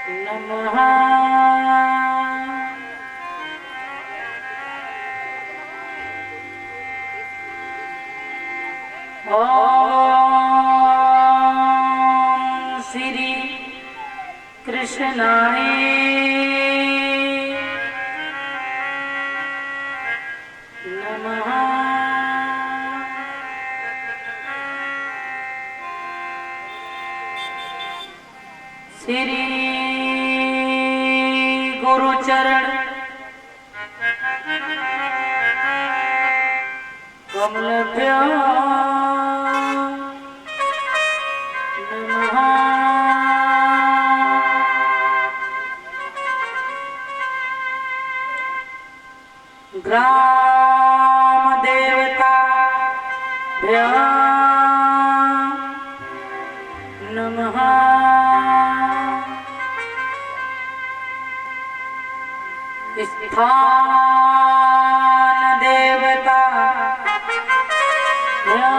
नमः। ओम श्री कृष्णाय नमः। श्री गुरुचरण कमलभ्यो नमः। ग्राम देवता भ्यो नमः। स्थान देवता भ्यो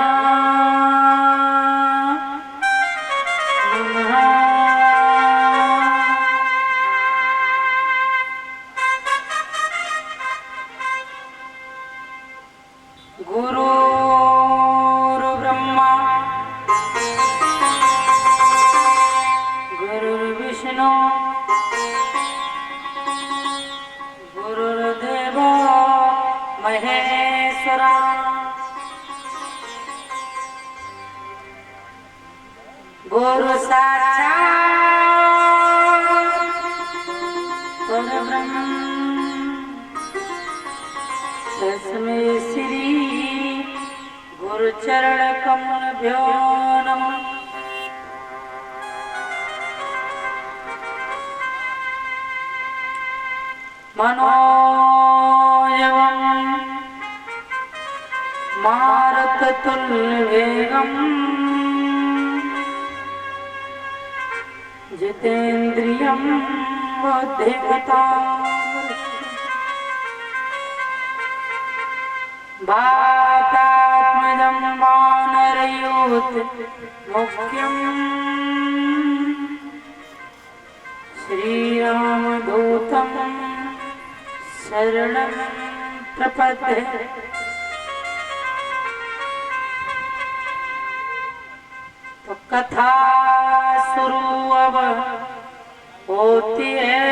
नमः। गुरुर्ब्रह्मा गुरुर्विष्णु गुरुर्देवो महेश्वरा। गुरु साक्षात् परब्रह्म तस्मै श्री गुरुचरण कमलभ्यो नमः। मनोयवं मारुततुल्यवेगं जितेन्द्रियं बुद्धिमतां वातात्मजं वानरयूथ मुख्यं श्रीरामदूतं शरणं प्रपद्ये। तो कथा शुरू अब होती है।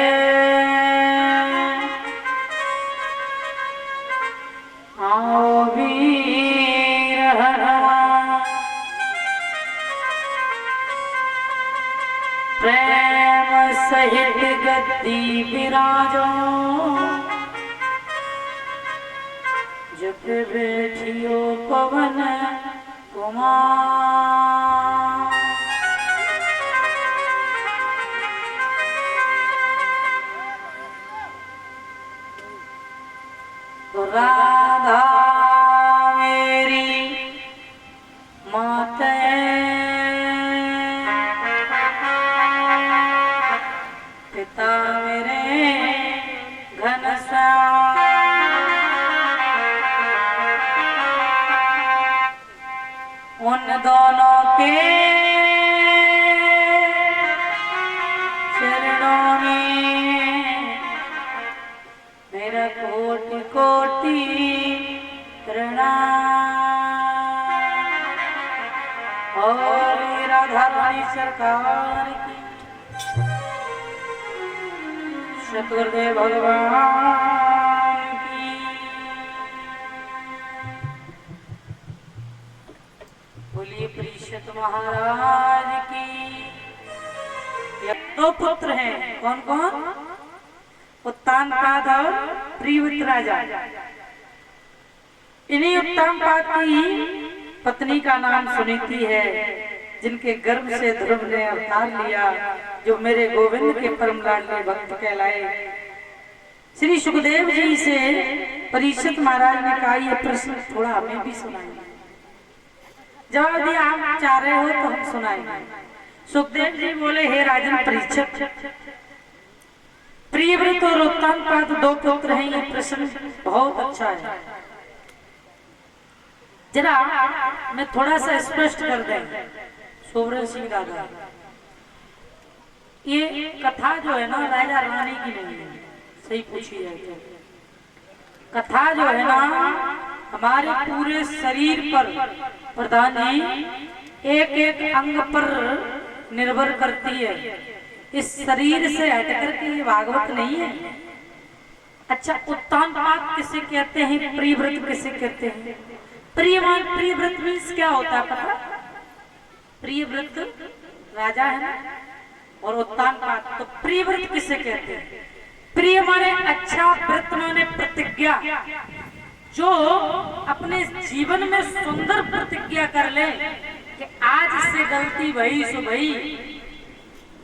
आओ वीर हनुमान प्रेम सहित गद्दी विराजो। जब बैठियो पवन कुमार। तो राधा मेरी माता पिता मेरे घनश्याम। उन दोनों के चरणों में मेरा कोटि कोटि प्रणाम। और राधा रानी सरकार की सतगुरुदेव भगवान की। बोलिए परीक्षित महाराज की। दो पुत्र हैं, कौन कौन? उत्तानपाद और प्रियव्रत राजा। इन्हीं उत्तानपाद की पत्नी का नाम सुनीति है, जिनके गर्भ से ध्रुव ने अवतार लिया, जो मेरे गोविंद के परम लाडले भक्त कहलाए। श्री सुखदेव जी से परीक्षित महाराज ने कहा, ये प्रश्न थोड़ा हमें भी सुनाइए। जवाब दिया, आप चाह रहे हो तो हम सुनाएंगे। सुखदेव जी बोले, हे राजन परीक्षित, प्रियव्रत और उत्तानपाद दो पुत्र हैं, ये प्रश्न बहुत अच्छा है। जरा मैं थोड़ा सा स्पष्ट कर दें। सोवरन सिंह दादा, ये कथा जो है ना राजा रानी की नहीं है, सही पूछी जाए तो कथा जो है ना हमारे पूरे शरीर पर प्रधान जी एक एक अंग पर निर्भर करती है। इस शरीर से हटकर के ये भागवत नहीं है। अच्छा, उत्तान पाद किसे कहते हैं, प्रियव्रत किसे कहते हैं? प्रियव्रत मीन्स क्या होता है पता? प्रियव्रत राजा है ना, और उत्तान पाद तो प्रियव्रत किसे कहते हैं? प्रिय माने अच्छा, व्रत माने प्रतिज्ञा, जो अपने जीवन में सुंदर प्रतिज्ञा कर ले कि आज से गलती भई सो भई,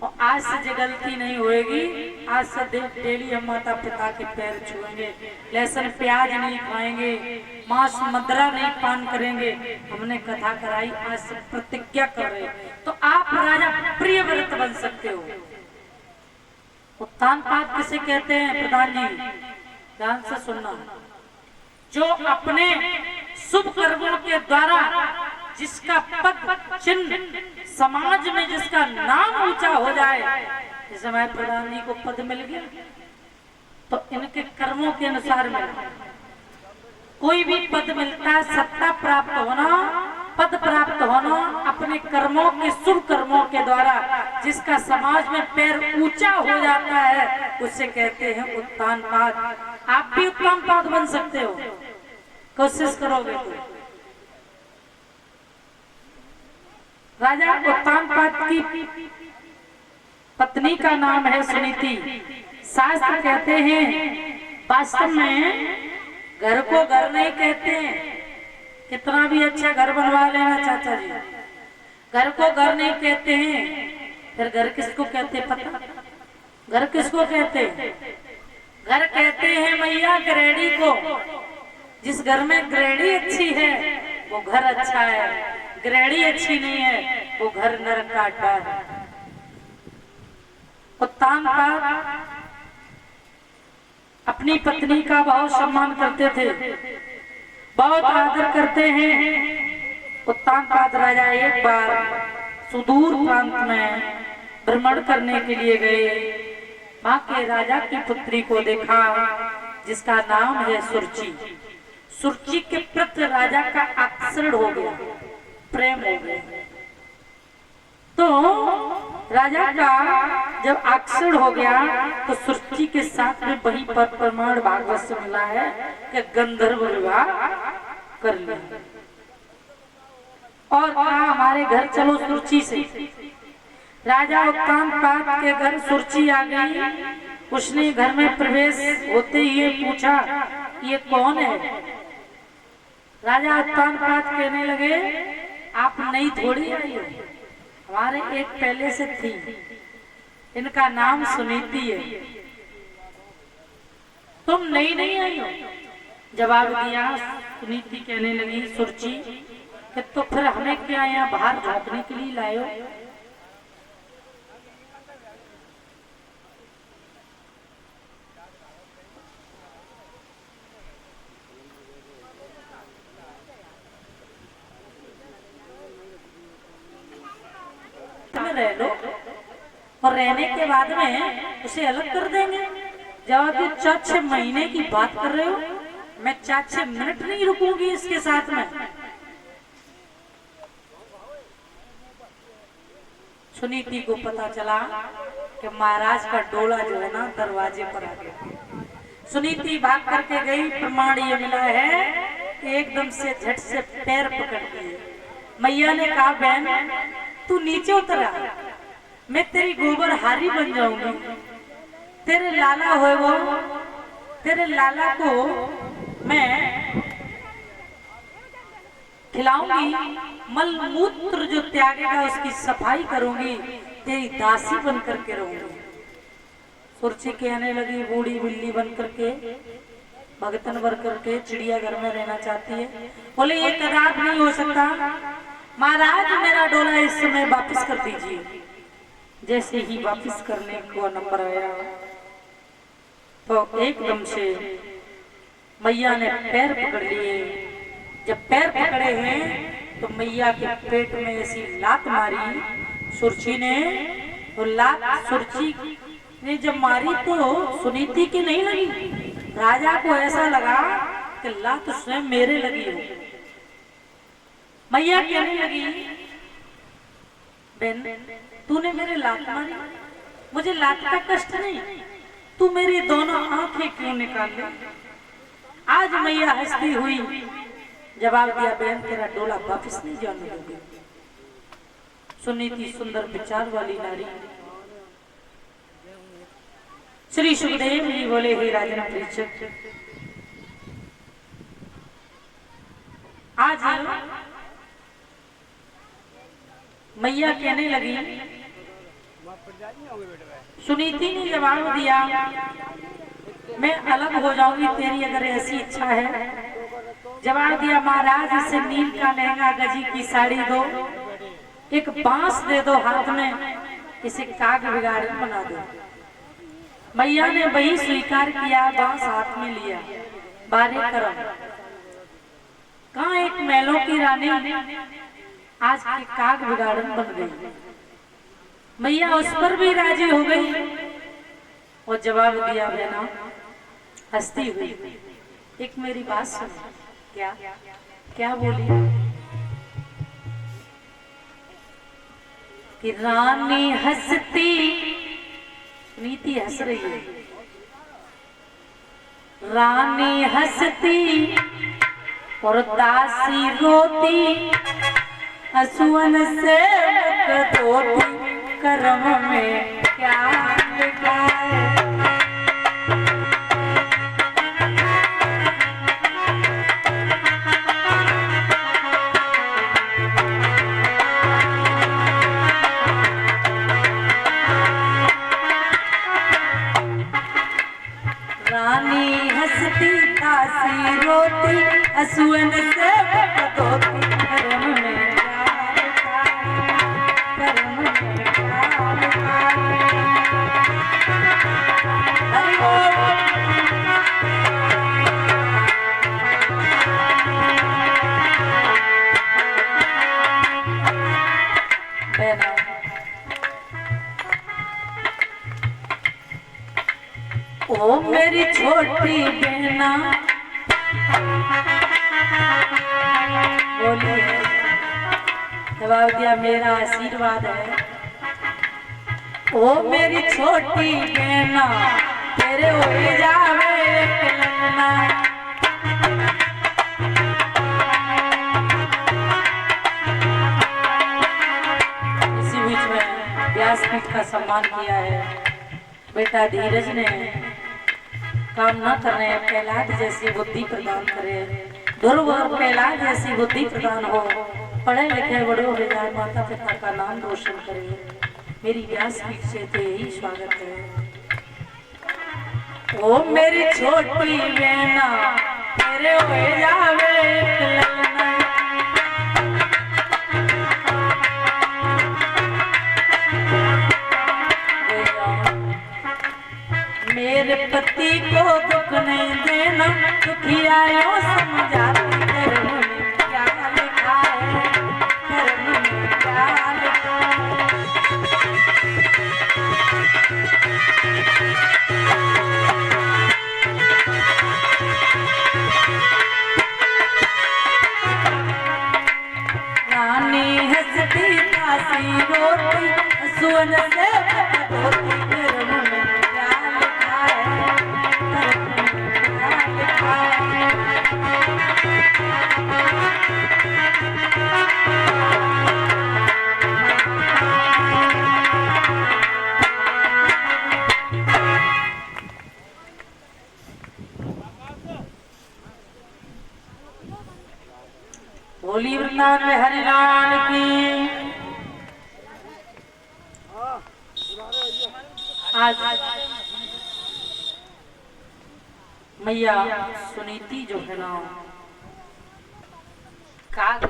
और आज से जो गलती नहीं होएगी, आज से डेली हम माता पिता के पैर छुएंगे, लहसुन प्याज नहीं खाएंगे, मांस मदिरा नहीं पान करेंगे। हमने कथा कराई, आज से प्रतिज्ञा कर रहे, तो आप राजा प्रियव्रत बन सकते हो। उत्तान पाद किसे कहते हैं प्रधान जी? ध्यान से सुनना। जो अपने शुभ कर्मों के द्वारा जिसका पद चिन्ह समाज में जिसका नाम ऊंचा हो जाए, इस समय प्रधान जी को पद मिल गया तो इनके कर्मों के अनुसार मिला। कोई भी पद मिलता है, सत्ता प्राप्त होना, पद प्राप्त होना अपने कर्मों के शुभ कर्मों के द्वारा जिसका समाज में पैर ऊंचा हो जाता है, उसे कहते हैं उत्तान पाद। आप भी उत्तान पाद बन सकते हो, कोशिश करोगे तो। राजा उत्तान पाद की पत्नी का नाम है सुनीति। शास्त्र कहते हैं, वास्तव में घर को घर नहीं कहते हैं, कितना भी अच्छा घर बनवा लेना चाचा जी, घर को घर नहीं कहते हैं। फिर घर किसको कहते हैं पता? घर किसको कहते हैं? घर कहते हैं मैया गृहिणी को। जिस घर में गृहिणी अच्छी है वो घर अच्छा है, गृहिणी अच्छी नहीं है वो घर नरक का अड्डा है। उत्तान पाद अपनी पत्नी का बहुत सम्मान करते थे, बहुत आदर करते हैं। उत्तान पाद राजा एक बार सुदूर प्रांत में भ्रमण करने के लिए गए। वहां के राजा की पुत्री को देखा जिसका नाम है सुरुचि। सुरुचि के प्रति राजा का आकर्षण हो गया, प्रेम हो गया। तो राजा का जब आकर्षण हो गया तो सुरुचि के साथ में वहीं पर प्रमाण भागवत से मिला है कि गंधर्व विवाह कर लिया और कहा हमारे घर चलो सुरुचि से। राजा उत्तान पाद के घर सुरुचि आ गई। उसने घर में प्रवेश होते ही पूछा ये कौन है? राजा उत्तान पाद कहने लगे आप नई थोड़ी आई हो, हमारे एक पहले से थी, इनका नाम सुनीति है, तुम नई नहीं आई हो। जवाब दिया सुनीति कहने लगी सुरुचि कि तो फिर हमें क्या यहाँ बाहर झांकने के लिए लाए हो? रह लो और रहने के बाद में उसे अलग कर देंगे। जब आप 4-6 महीने की बात कर रहे हो, मैं 4-6 मिनट नहीं रुकूंगी इसके साथ में। सुनीति को पता चला कि महाराज का डोला जो है ना दरवाजे पर आ गया। सुनीति भाग करके गई। प्रमाण ये मिला है कि एकदम से झट से पैर पकड़ लिए। मैया ने कहा बहन तू नीचे उतर आ, मैं तेरी गोबर हारी बन जाऊंगी। तेरे लाला हो वो, तेरे लाला को मैं खिलाऊंगी, मल मूत्र जो त्यागेगा उसकी सफाई करूंगी, तेरी दासी बन करके रहूंगी। सुरुचि कहने लगी बूढ़ी बिल्ली बन करके, भगतन बन करके चिड़ियाघर में रहना चाहती है। बोले ये कदाप नहीं हो सकता महाराज, मेरा डोला इस समय वापस कर दीजिए। जैसे ही वापस करने को नंबर आया तो एकदम से मैया ने पैर पकड़ लिए। जब पैर पकड़े हैं तो मैया के पेट में ऐसी लात मारी सुरुचि ने तो लात सुरची ने जब मारी तो सुनीति की नहीं लगी, राजा को ऐसा लगा कि लात तो स्वयं मेरे लगी हो। मैया कहने लगी, बहन तूने मेरे लात मारी, मुझे लात का कष्ट नहीं, तू मेरी दोनों आंखें क्यों निकाल ले। आज मैया हंसती हुई जवाब दिया, बहन तेरा डोला वापिस नहीं जाने दोगे। सुनीति सुंदर विचार वाली नारी। श्री सुखदेव जी बोले, हे राजन परीक्षक, आज मैया कहने लगी, सुनीति ने जवाब दिया, मैं अलग हो जाऊंगी तेरी अगर ऐसी इच्छा है। जवाब दिया, महाराज इसे नील का लहंगा, गजी की साड़ी दो, एक बांस दे दो हाथ में, इसे काग बिगाड़ बना दो। मैया ने वही स्वीकार किया, बांस हाथ में लिया, बारे करम। कहाँ एक महलों की रानी आज की काग बिगाड़न बन गई। मैया उस पर भी राजी हो गई और जवाब दिया, बहना हंसती हुई, एक मेरी बात सुन। क्या क्या बोली कि रानी हंसती, नीति हंस रही है, रानी हंसती और दासी रोती, असुवन से धोती, कर्म में क्या लिखा है। रानी हंसती, दासी रोती, असुवन से धोती, कर्म में क्या लिखा है, कर्म में क्या लिखा है। ओ मेरी छोटी बहना बोलिए, जवाब दिया, मेरा आशीर्वाद है। ओ मेरी छोटी बहना, तेरे हो जावे एक ललना। इसी बीच में व्यासपीठ का सम्मान किया है बेटा धीरज ने। काम न करने प्रहलाद जैसी बुद्धि प्रदान करे, ध्रुव और प्रहलाद जैसी बुद्धि प्रदान हो, पढ़े लिखे बड़े हो जाए, माता पिता का नाम रोशन करे। मेरी व्यासपीठ से तो यही स्वागत है। ओ मेरी छोटी बहना, तेरे हो जावे एक ललना। मेरे पति को दुख नहीं देना, दुखियाओं समझाती, कर्म में क्या लिखा है, कर्म में क्या लिखा है। रानी हंसती, दासी रोती, सुवन से धोती, कर्म में क्या लिखा है, कर्म में क्या लिखा है। बोली वृंदावन में हरिलाल की। आज मैया सुनीति जो है ना, काग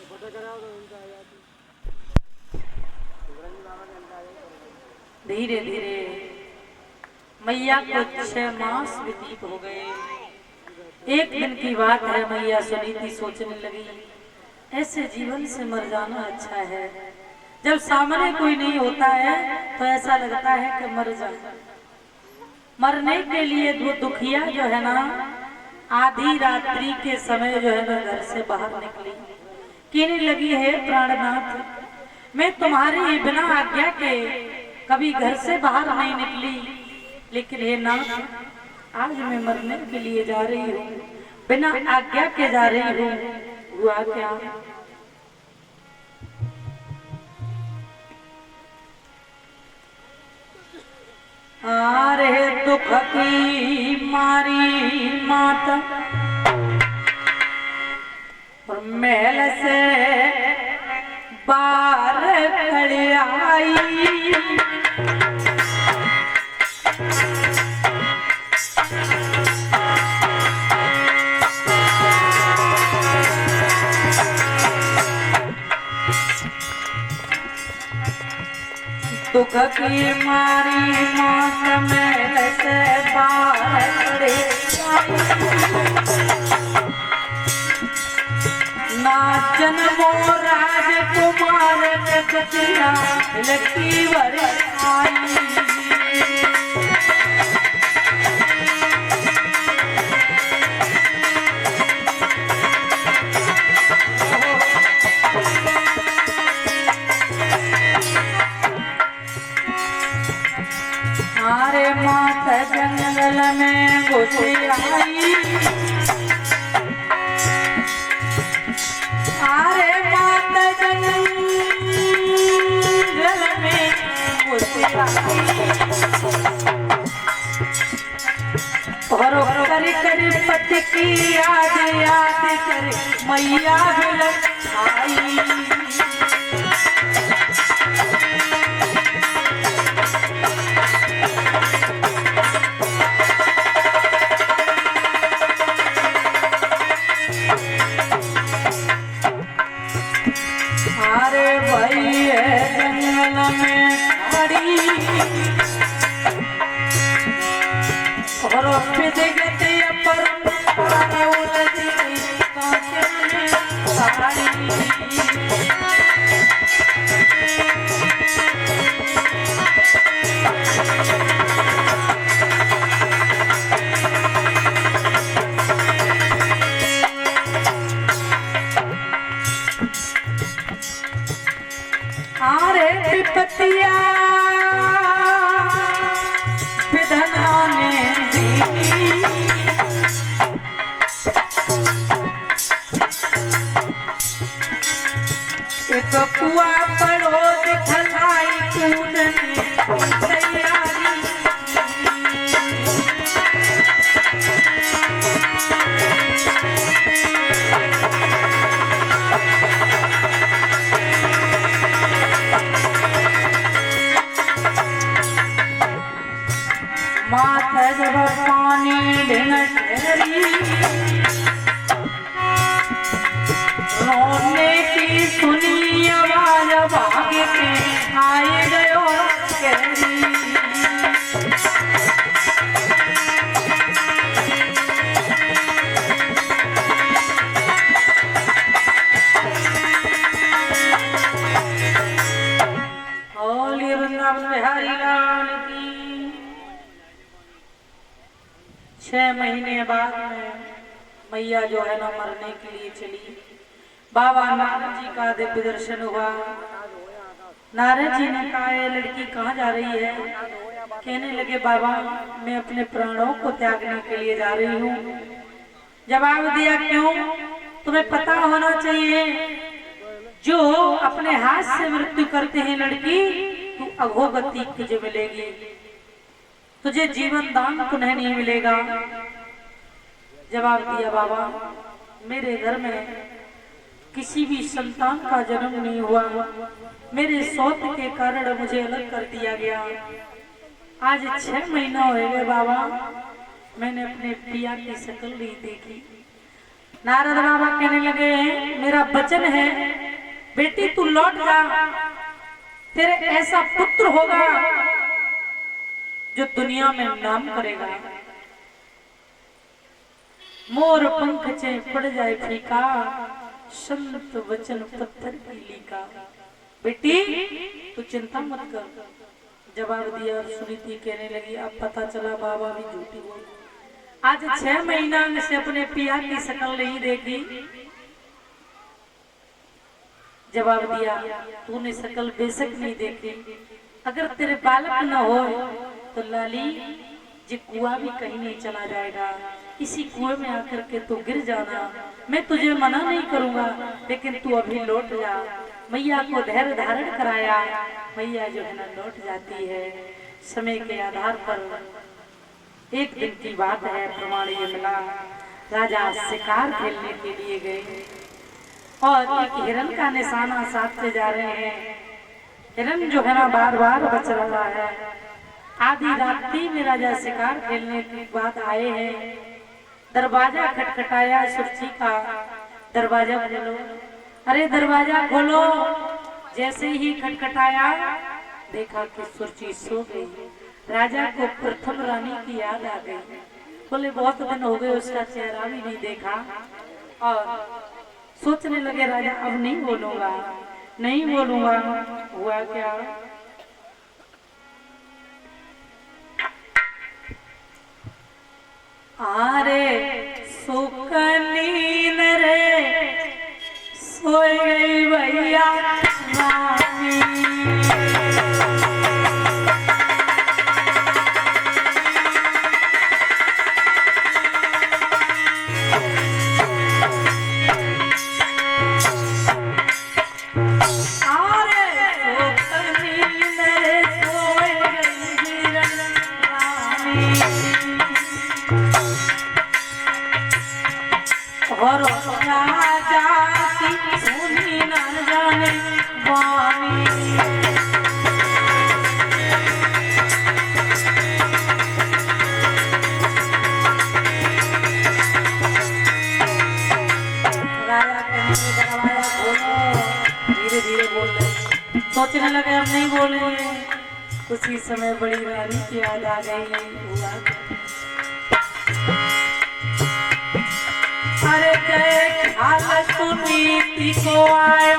फोटो कराओ तो उनका धीरे धीरे मैया को 6 मास व्यतीत हो गए। एक दिन की बात है, मैया सुनीति सोचने लगी, ऐसे जीवन से मर जाना अच्छा है। जब सामने कोई नहीं होता है तो ऐसा लगता है कि मर जाए। मरने के लिए वो दुखिया जो है ना, आधी रात्रि के समय जो है ना घर से बाहर निकली, कहने लगी, है प्राणनाथ, मैं तुम्हारे बिना आज्ञा के कभी घर से बाहर नहीं निकली, लेकिन हे नाथ, आज मैं मरने के लिए जा रही हूँ, बिना आज्ञा के जा रही हूँ। हुआ क्या? आरे दुख की मारी माता और महल से बाहर खड़ी आई, दुख की मारी मौत महल से बाहर खड़ी ना जन्मो राजकुमार जगतिया लकी वर आई। हमारे माता जंगल में घुसी आई, हमारे माता जंगल में घुसी आई, और कर कर पति की याद याद कर मैया आई। जंगल में खड़ी और पिदगते पर उलझी कांटे में साड़ी, आरे विपत्तिया विधना ने दी, एक कुआ पड़ो दिखलाई कूदने तैयारी, माथा जब पानी ढेरी, रोने की सुनी आवाज भाग के आए गयो कहरी, होली वृंदावन बिहारी लाल की। 6 महीने बाद में मैया जो है ना मरने के लिए चली। बाबा नारद जी का दिव्य दर्शन हुआ। नारद जी ने कहा, ये लड़की कहाँ जा रही है? कहने लगे, बाबा मैं अपने प्राणों को त्यागने के लिए जा रही हूँ। जवाब दिया, क्यों? तुम्हें पता होना चाहिए, जो अपने हाथ से मृत्यु करते हैं लड़की, तू अघोगति तुझे मिलेगी, तुझे जीवन दान पुनः नहीं मिलेगा। जवाब दिया, बाबा मेरे घर में किसी भी संतान का जन्म नहीं हुआ, मेरे सौत के कारण मुझे अलग कर दिया गया। आज 6 महीना हो गए बाबा, मैंने अपने पिया की शक्ल नहीं देखी। नारद बाबा कहने लगे, मेरा वचन है बेटी तू लौट जा, तेरे ऐसा पुत्र होगा जो दुनिया में नाम करेगा। मोर पंख चे पड़ जाए फीका, संत वचन पत्थर की लीका। बेटी तू चिंता मत कर। जवाब दिया और सुनीति कहने लगी अब पता चला बाबा भी झूठी बोल। आज 6 महीना से अपने पिया की शक्ल नहीं देखी। जवाब दिया तूने शक्ल बेशक नहीं देखी, अगर तेरे बालक न हो तो लाली जी कुआं भी कहीं नहीं चला जाएगा, इसी कुएं में आकर के तू गिर जाना। मैं तुझे मना नहीं करूंगा, लेकिन तू अभी लौट जा। मैया को धैर्य धारण कराया। मैया जो है ना लौट जाती है। समय के आधार पर एक दिन की बात है, प्रमाण ये मिला। राजा शिकार खेलने के लिए गए और एक हिरन का निशाना साधते जा रहे हैं। हिरन जो है ना बार बार बच रहा है। आधी रात्रि में राजा शिकार खेलने के बाद आए हैं। दरवाजा खटखटाया सुरची का, दरवाजा खोलो। अरे दरवाजा खोलो। जैसे ही खटखटाया देखा कि सुरची सो गई। राजा को प्रथम रानी की याद आ गई। बोले बहुत दिन हो गए उसका चेहरा भी नहीं देखा। और सोचने लगे राजा अब नहीं बोलूंगा, नहीं बोलूंगा। हुआ क्या, आरे सुकनीन रे सोई गई भैया रानी। और राजा की सुनी न जाने वाणी। राजा कहने दरवाजा खोलो। धीरे धीरे बोल रहे। सोचने लगे अब नहीं बोलेंगे। कुछ ही समय बड़ी रानी की याद आ गई। हुआ अरे जय खाल सुनीति को आया।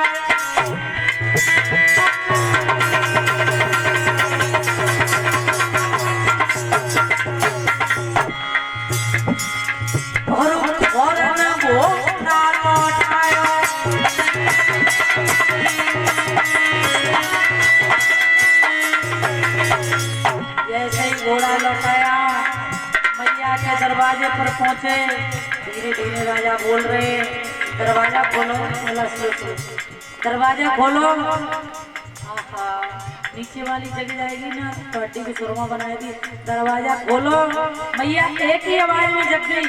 और न वो ना लौटाया। जैसे ही घोड़ा लौटाया मैया के दरवाजे पर पहुंचे। धीरे धीरे राजा बोल रहे दरवाजा खोलो। दरवाजा खोलो। आहा नीचे वाली जग जाएगी ना तो हड्डी की सुरमा बनाएगी। दरवाजा खोलो। मैया एक ही आवाज में जग गई।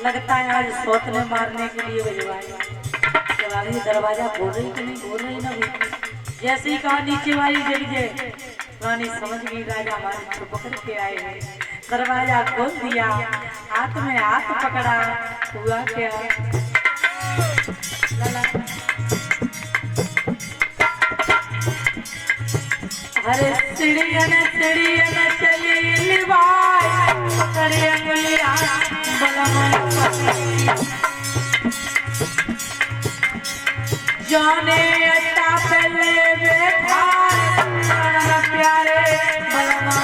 लगता है आज सौतने मारने के लिए भिजवाई। दरवाजा खोल रही कि नहीं खोल रही ना भी। जैसे ही कहा नीचे वाली जग जाए, रानी समझ गई राजा हमारे छुप करके आए हैं। दरवाजा खोल दिया, हाथ में हाथ पकड़ा। हुआ क्या, अरे चिड़ियन चिड़ियन चली लिवाई। पकड़ी अंगुलियां जाने अट्टा पहले बैठा। प्यारे बलमा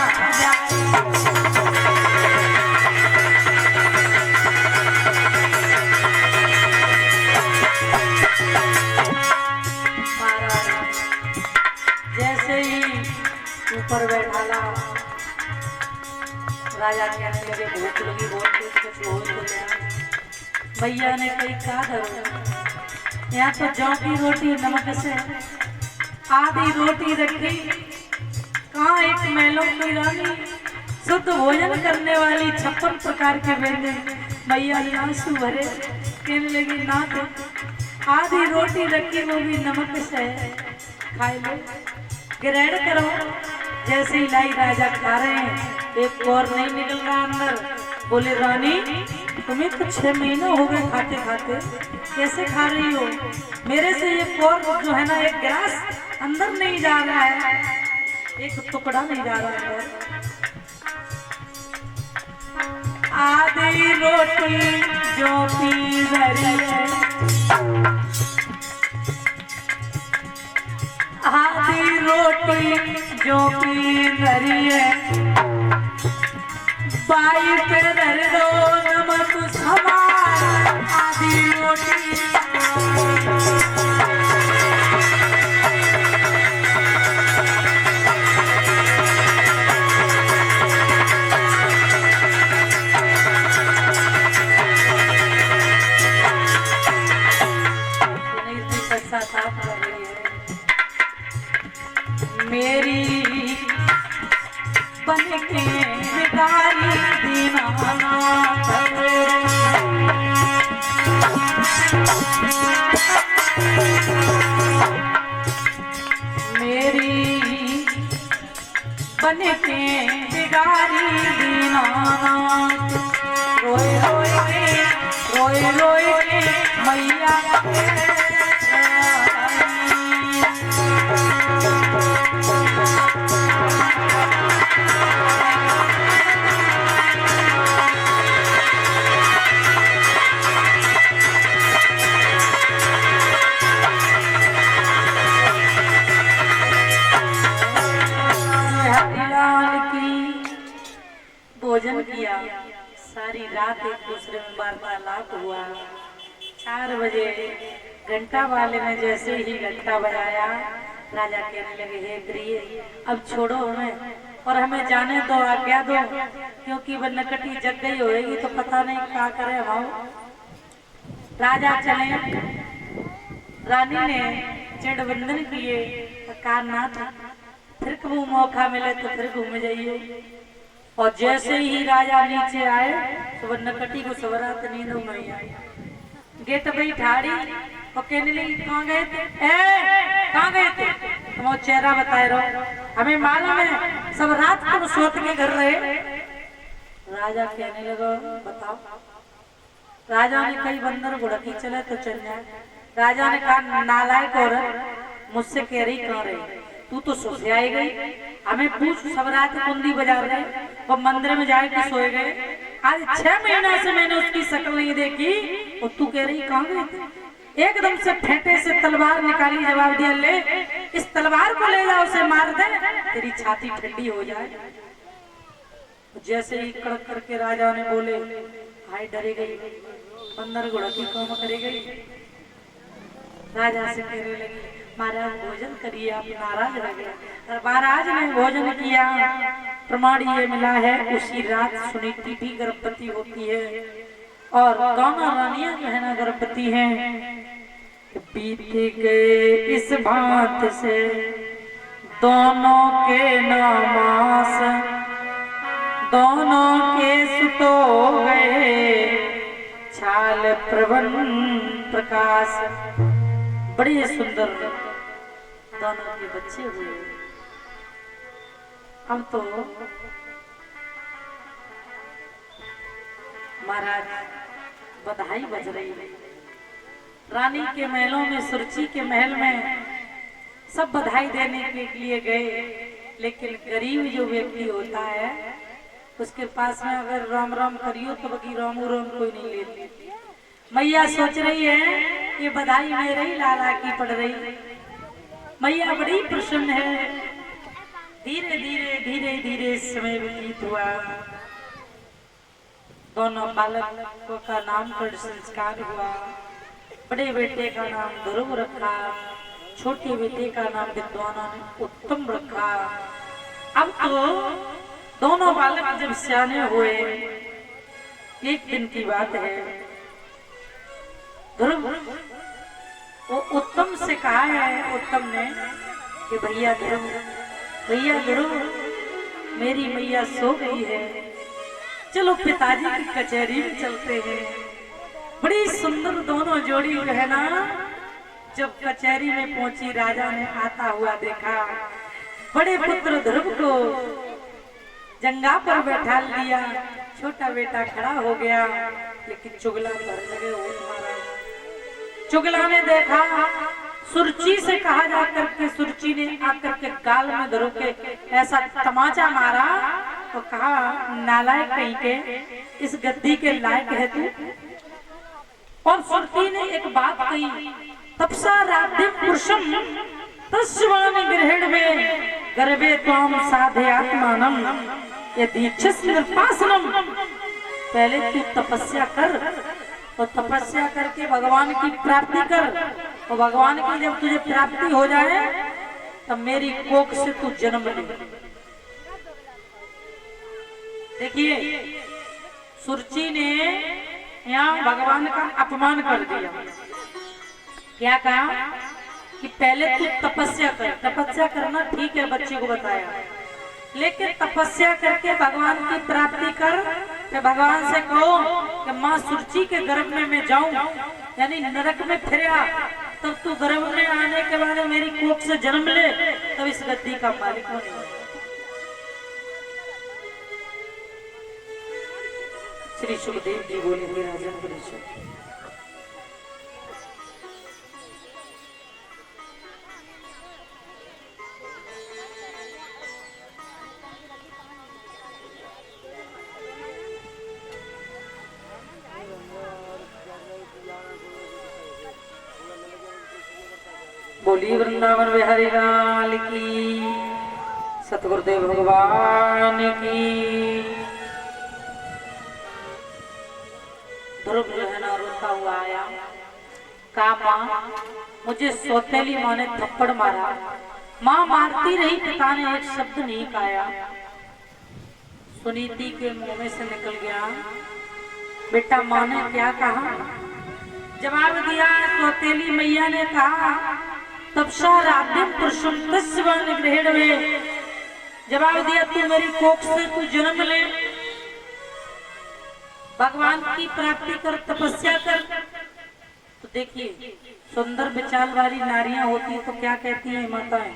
जैसे ही ऊपर बैठाला। राजा कहने लगे भूख लगी बहुत, कुछ हो तो गया। भैया ने कही क्या करो, यहाँ तो जौ की रोटी नमक से आधी रोटी रखी। कहाँ एक महलों की रानी शुद्ध भोजन करने वाली 56 प्रकार के व्यंजन। भैया ने आंसू भरे कहने लगी ना तो आधी रोटी रखी वो भी नमक से, खाए लो ग्रेड करो। जैसे ही लाई राजा खा रहे हैं एक और नहीं निकल रहा अंदर। बोले रानी तुम्हें तो 6 महीना हो गए खाते खाते, कैसे खा रही हो? मेरे से ये और जो है ना एक गिलास अंदर नहीं जा रहा है, एक टुकड़ा नहीं जा रहा है। आधी रोटी जो पी रही, आधी रोटी जो पी रही है, बाई पे धर दो नमक सवार, आधी रोटी मेरी बन के बिगारी दीनानाथ, मेरी बन के बिगारी दीनानाथ, रोए रोए के रोए रोए के मैया भोजन किया, सारी रात एक दूसरे में वार्तालाप हुआ। 4 बजे घंटा वाले ने जैसे ही घंटा बजाया, राजा कहने लगे हे प्रिय अब छोड़ो हमें और हमें जाने दो, आज्ञा दो, क्योंकि वह नकटी जग गई होगी तो पता नहीं क्या करे हम। राजा चले, रानी ने चढ़ वंदन किए, कारनाथ फिर कभी मौका मिले तो फिर घूम जाइए। और जैसे ही राजा नीचे आए तो वह नकटी को सवरात नींद नहीं आई। गेट पे ठाड़ी और कहने लगी कहाँ गए थे, कहाँ गए थे, तुम चेहरा बताए रहो, हमें मालूम है सब रात तुम सोत के घर रहे। राजा कहने लगा बताओ। राजा ने कई बंदर बुढ़की चले तो चल जाए। राजा ने कहा नालायक औरत मुझसे कह रही कहाँ रही, तू तो सो से आई गई, हमें पूछ सब रात कुंडी बजा रहे और मंदिर में जाए के सोए गए। आज 6 महीना से मैंने उसकी शक्ल नहीं देखी और तू कह रही कहाँ गई थी। एकदम से फेंटे से तलवार निकाली, जवाब दिया ले इस तलवार को ले जा, उसे मार दे, तेरी छाती ठंडी हो जाए। जैसे ही कड़क करके राजा ने बोले, हाय डरी गई, बंदर गुड़की कौन करी गई। राजा से कहने लगी महाराज भोजन करिए, आप नाराज रह गए। और महाराज ने भोजन किया। प्रमाण ये मिला है उसी रात सुनीति भी गर्भवती होती है और दोनों रानियां जो है ना गर्भवती हैं। बीत गए इस बात से दोनों के नामास, दोनों के सुतो गए छाल प्रवन प्रकाश। बड़े सुंदर दोनों के बच्चे हुए। अब तो महाराज बधाई बज रही है। रानी के महलों में, सुरची के महल में सब बधाई देने के लिए गए, लेकिन गरीब जो व्यक्ति होता है उसके पास में अगर राम राम करियो तो बाकी रामू राम कोई नहीं लेती। मैया सोच रही है ये बधाई मेरे ही लाला की पड़ रही। मैया बड़ी प्रसन्न है। धीरे धीरे धीरे धीरे समय व्यतीत हुआ। दोनों बालकों का नामकरण संस्कार हुआ। बड़े बेटे का नाम ध्रुव रखा, छोटे बेटे का नाम विद्वाना ने उत्तम रखा। अब तो दोनों बालक जब सियाने हुए, एक दिन की बात है, ध्रुव वो उत्तम से कहा है, उत्तम ने कि भैया ध्रुव मेरी मैया सो गई है, चलो पिताजी की कचहरी में चलते हैं। बड़ी सुंदर दोनों जोड़ी जो है ना, जब कचहरी में पहुंची राजा ने आता हुआ देखा। बड़े पुत्र ध्रुव को जंगा पर बैठा लिया, छोटा बेटा खड़ा हो गया, लेकिन चुगला हर जगह हो महाराज। चुगला ने देखा, सुरची से कहा जाकर के, सुरची ने आकर के गाल में ध्रुव के ऐसा तमाचा मारा तो कहा नालायक कहीं के, इस गद्दी के लायक है तू। और सुरती ने एक बात कही, तपसा राध्यम पुरुषम तस्वानि गृहेण में गर्भे त्वाम साधे आत्मानम यदि इच्छस निर्पासनम। पहले तू तपस्या कर और तपस्या करके भगवान की प्राप्ति कर, और भगवान की जब तुझे प्राप्ति हो जाए तब मेरी कोख से तू जन्म ले। देखिए सुरची ने यहाँ भगवान का अपमान कर दिया। क्या कहा कि पहले तू तपस्या कर। तपस्या करना ठीक है, बच्चे को बताया, लेकिन तपस्या करके भगवान की प्राप्ति कर। तो भगवान से कहो कि माँ सुरची के गर्भ में मैं जाऊं, यानी नरक में फिर आ, तब तू गर्भ में आने के बाद मेरी कोख से जन्म ले, तब इस गद्दी का मालिक होने। श्री सुखदेव जी बोले हुए राजन परिषद, बोली वृंदावन बिहारी लाल की, सतगुरुदेव भगवान की। ध्रुव जो है ना रोता हुआ आया, कहा माँ मुझे सौतेली माँ ने थप्पड़ मारा। माँ मारती रही, पिता ने एक शब्द नहीं कहा। सुनीति के मुंह में से निकल गया, बेटा माँ ने क्या कहा? जवाब दिया, सौतेली मैया ने कहा तपसा राध्यम पुरुषम तस्वानि गृहेण में। जवाब दिया, तू मेरी कोख से तू जन्म ले, भगवान की प्राप्ति कर, तपस्या कर। तो देखिए सुंदर विचार वाली नारियां होती तो क्या कहती हैं माताएं?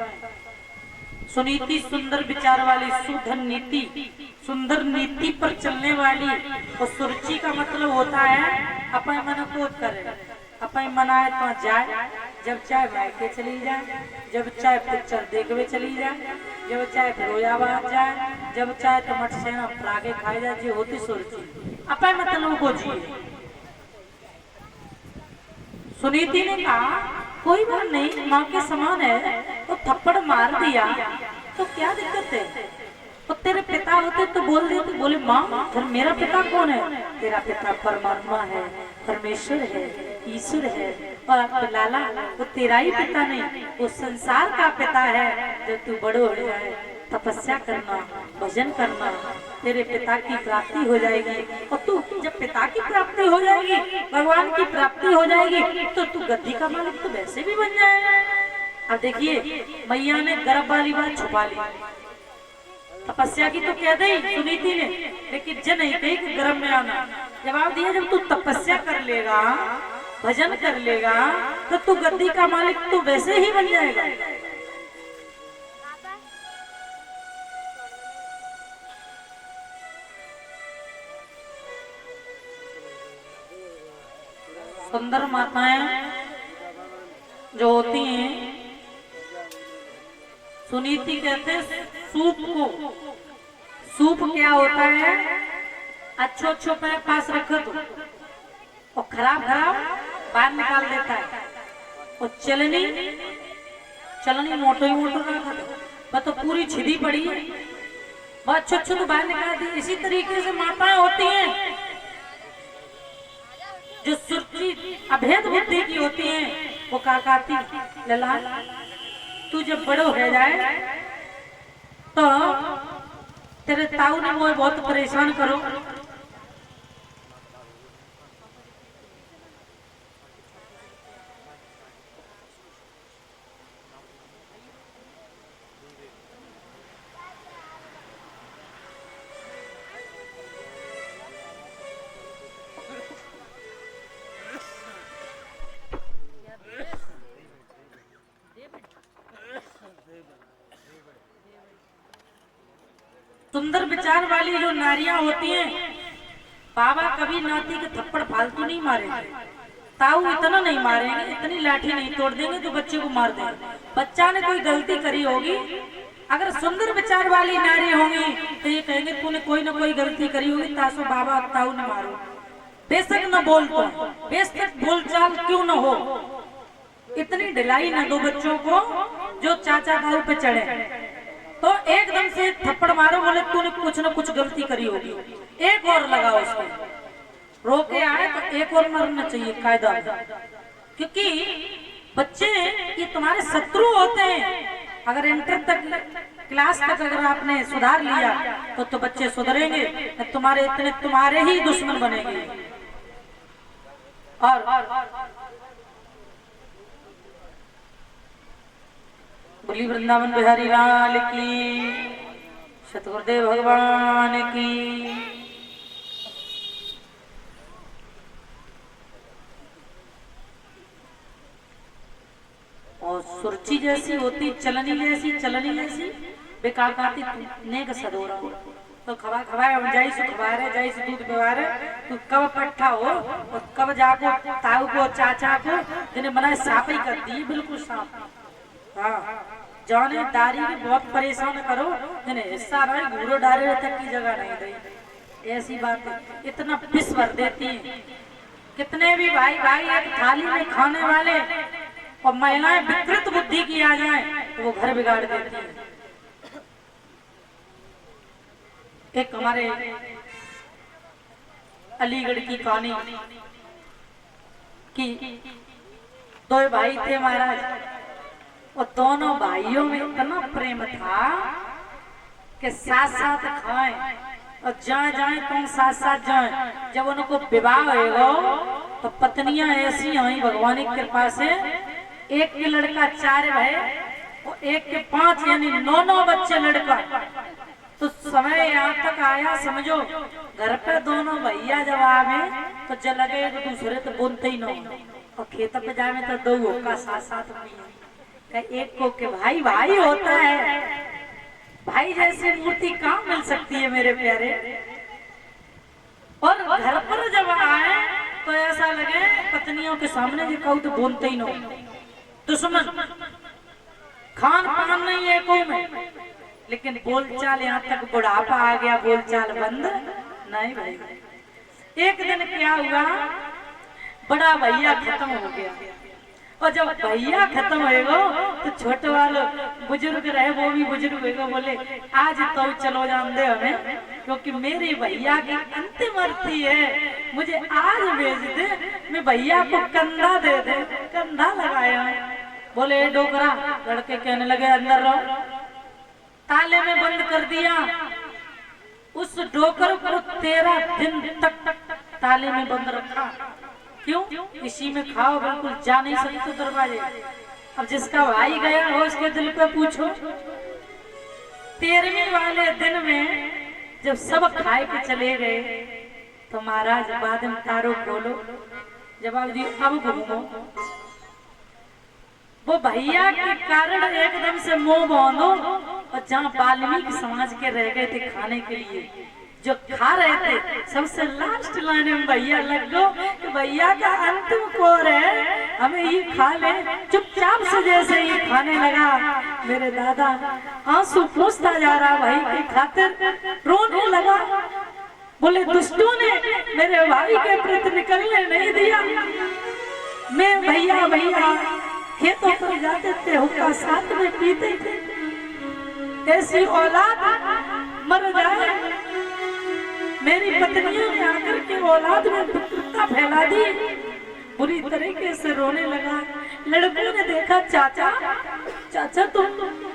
सुनीति सुंदर विचार वाली, सुधन नीति, सुंदर नीति पर चलने वाली। और सुरुचि का मतलब होता है अपन मन को करे, अपन मनाए तो जाए, जब चाहे मायके चली जाए, जब चाहे पिक्चर देखवे चली जाए, जब चाहे फिरोजाबाद जाए, जब चाहे तो मठ से परागे खाए जाए। जो होती सुरुचि अपन मतलब को जिए। सुनीति ने कहा कोई बात नहीं, माँ के समान है, तो थप्पड़ मार दिया तो क्या दिक्कत है? तो तेरे पिता होते तो बोल देते। बोले माँ फिर मेरा पिता कौन है? तेरा पिता परमात्मा है, परमेश्वर है, ईश्वर है। और लाला वो तेरा ही पिता नहीं, वो संसार का पिता है। जब तू बड़ो हो जाए तपस्या करना, भजन करना, तेरे पिता की प्राप्ति हो जाएगी। और तू जब पिता की प्राप्ति हो जाएगी, भगवान की प्राप्ति हो जाएगी, तो तू गद्दी का मालिक तो वैसे भी बन जाएगा। अब देखिए मैया ने गर्भ वाली बात छुपा ली। तपस्या की तो कह दी सुनीति ने, लेकिन जन नहीं कही कि गर्भ में आना। जवाब दिया, जब तू तपस्या कर लेगा, भजन कर लेगा, तो तू गद्दी का मालिक तो वैसे ही बन जाएगा। सुंदर माताएं जो होती हैं, सुनीति कहते हैं सूप को। सूप क्या होता है? अच्छो पे पास रखो तो और खराब बाहर निकाल देता है। और चलनी मोटो ही मोटो रखा वह तो पूरी छिदी पड़ी है, वह अच्छो तो बाहर निकाल दी। इसी तरीके से माताएं होती हैं जो सुरची अभेद बुद्धि की होती हैं। वो काकाती लला तू जब बड़ो हो जाए तो तेरे ताऊ ने मुझे बहुत परेशान करो। सुंदर विचार वाली जो नारियां होती हैं, बाबा कभी नाती के थप्पड़ फालतू नहीं मारेंगे, ताऊ इतना नहीं मारेंगे, इतनी लाठी नहीं तोड़ देंगे तो बच्चे को मार देंगे। बच्चा ने कोई गलती करी होगी अगर सुंदर विचार वाली नारी होंगी तो ये कहेंगे तूने कोई ना कोई गलती करी होगी, तासो बाबा ताऊ न मारो, बेशक न बोल तो, बेशक बोलचाल क्यों न हो, इतनी ढिलाई न दो बच्चों को जो चाचा ताऊ पे चढ़े, तो एकदम से थप्पड़ मारो, बोले तूने कुछ न कुछ गलती करी होगी, एक और लगाओ उसको, रोके आए तो एक और मरना चाहिए कायदा, क्योंकि बच्चे ये तुम्हारे शत्रु होते हैं। अगर इंटर तक क्लास तक अगर आपने सुधार लिया तो बच्चे सुधरेंगे, तुम्हारे इतने तुम्हारे ही दुश्मन बनेंगे। और बोली वृंदावन बिहारी लाल की, सतगुरुदेव भगवान की। और सुरची जैसी होती, चलनी जैसी, चलनी जैसी बेकार काती नेक सदोरा हो, तो खवा खवाए जाई सु खवारे जाई सु दूध पिवारे, तू कब पट्ठा हो और कब जाको ताऊ को चाचा को जिन्हें बनाए साफ ही कर दी, बिल्कुल साफ। हाँ, जाने दारी में बहुत परेशान करो, जिन्हें हिस्सा नहीं घूरो डारे तक की जगह नहीं दी, ऐसी बात है। इतना विष भर देती है, कितने भी भाई भाई एक थाली में खाने वाले और महिलाएं विकृत बुद्धि की आ जाए तो वो घर बिगाड़ देती है। एक हमारे अलीगढ़ की कहानी कि दो भाई थे महाराज, और दोनों भाइयों में इतना प्रेम था कि साथ साथ खाएं और जहाँ जाए तुम साथ साथ जाए। जब उनको विवाह होगा तो पत्नियां ऐसी आई भगवान की कृपा से, एक के लड़का 4 भाई और एक के 5 यानी 9 बच्चे लड़का। तो समय यहाँ तक आया समझो, घर पे दोनों भैया जब आवे तो जल गए एक दूसरे तो बोलते ही नहीं, और खेत पे जावे तो दो का साथ साथ में एक को के भाई भाई होता है। भाई जैसी मूर्ति कहाँ मिल सकती है मेरे प्यारे। और घर पर जब आए तो ऐसा लगे पत्नियों के सामने जो कहूँ तो बोलते ही नहीं, दुश्मन, खान पान नहीं है कोई में, लेकिन बोलचाल यहाँ तक बुढ़ापा आ गया, बोलचाल बंद नहीं भाई। एक दिन क्या हुआ, बड़ा भैया खत्म हो गया, और जब भैया खत्म होएगा तो छोटे वाले बुजुर्ग रहे वो भी बुजुर्ग होएगा, बोले आज तो चलो जान दे हमें, क्योंकि मेरी भैया की अंतिम अर्थी है, मुझे आज भेज दे, मैं भैया को कंधा दे दे। कंधा लगाया, बोले डोकरा, लड़के कहने लगे अंदर रहो, ताले में बंद कर दिया। उस डोकर को 13 दिन तक ताले में बंद रखा। क्यों? इसी में खाओ, बिल्कुल जा नहीं सकते दरवाजे। अब जिसका भाई गया हो उसके दिल पे पूछो। 13वें वाले दिन में जब सब खाए के चले गए तो महाराज बाद में तारो खोलो, जवाब दी अब घूमो। वो भैया के कारण एकदम से मुंह बांधो, और जहाँ वाल्मीकि समाज के रह गए थे खाने के लिए, जो खा रहे थे सबसे लास्ट लाइन में भैया लग गो कि भैया का अंतिम कोर है, हमें ये खा ले। चुपचाप से जैसे ये खाने लगा, मेरे दादा आंसू पूछता जा रहा भाई की खातिर, रोने लगा। बोले दुष्टों ने मेरे भाई के प्रति निकलने नहीं दिया, मैं भैया भैया खेतों पर जाते थे, हुक्का साथ में पीते थे, ऐसी औलाद मर जाए। मेरी पत्नियों ने आकर के औलाद में विकृतता फैला दी, बुरी तरीके से रोने लगा। लड़कों ने देखा चाचा चाचा तुम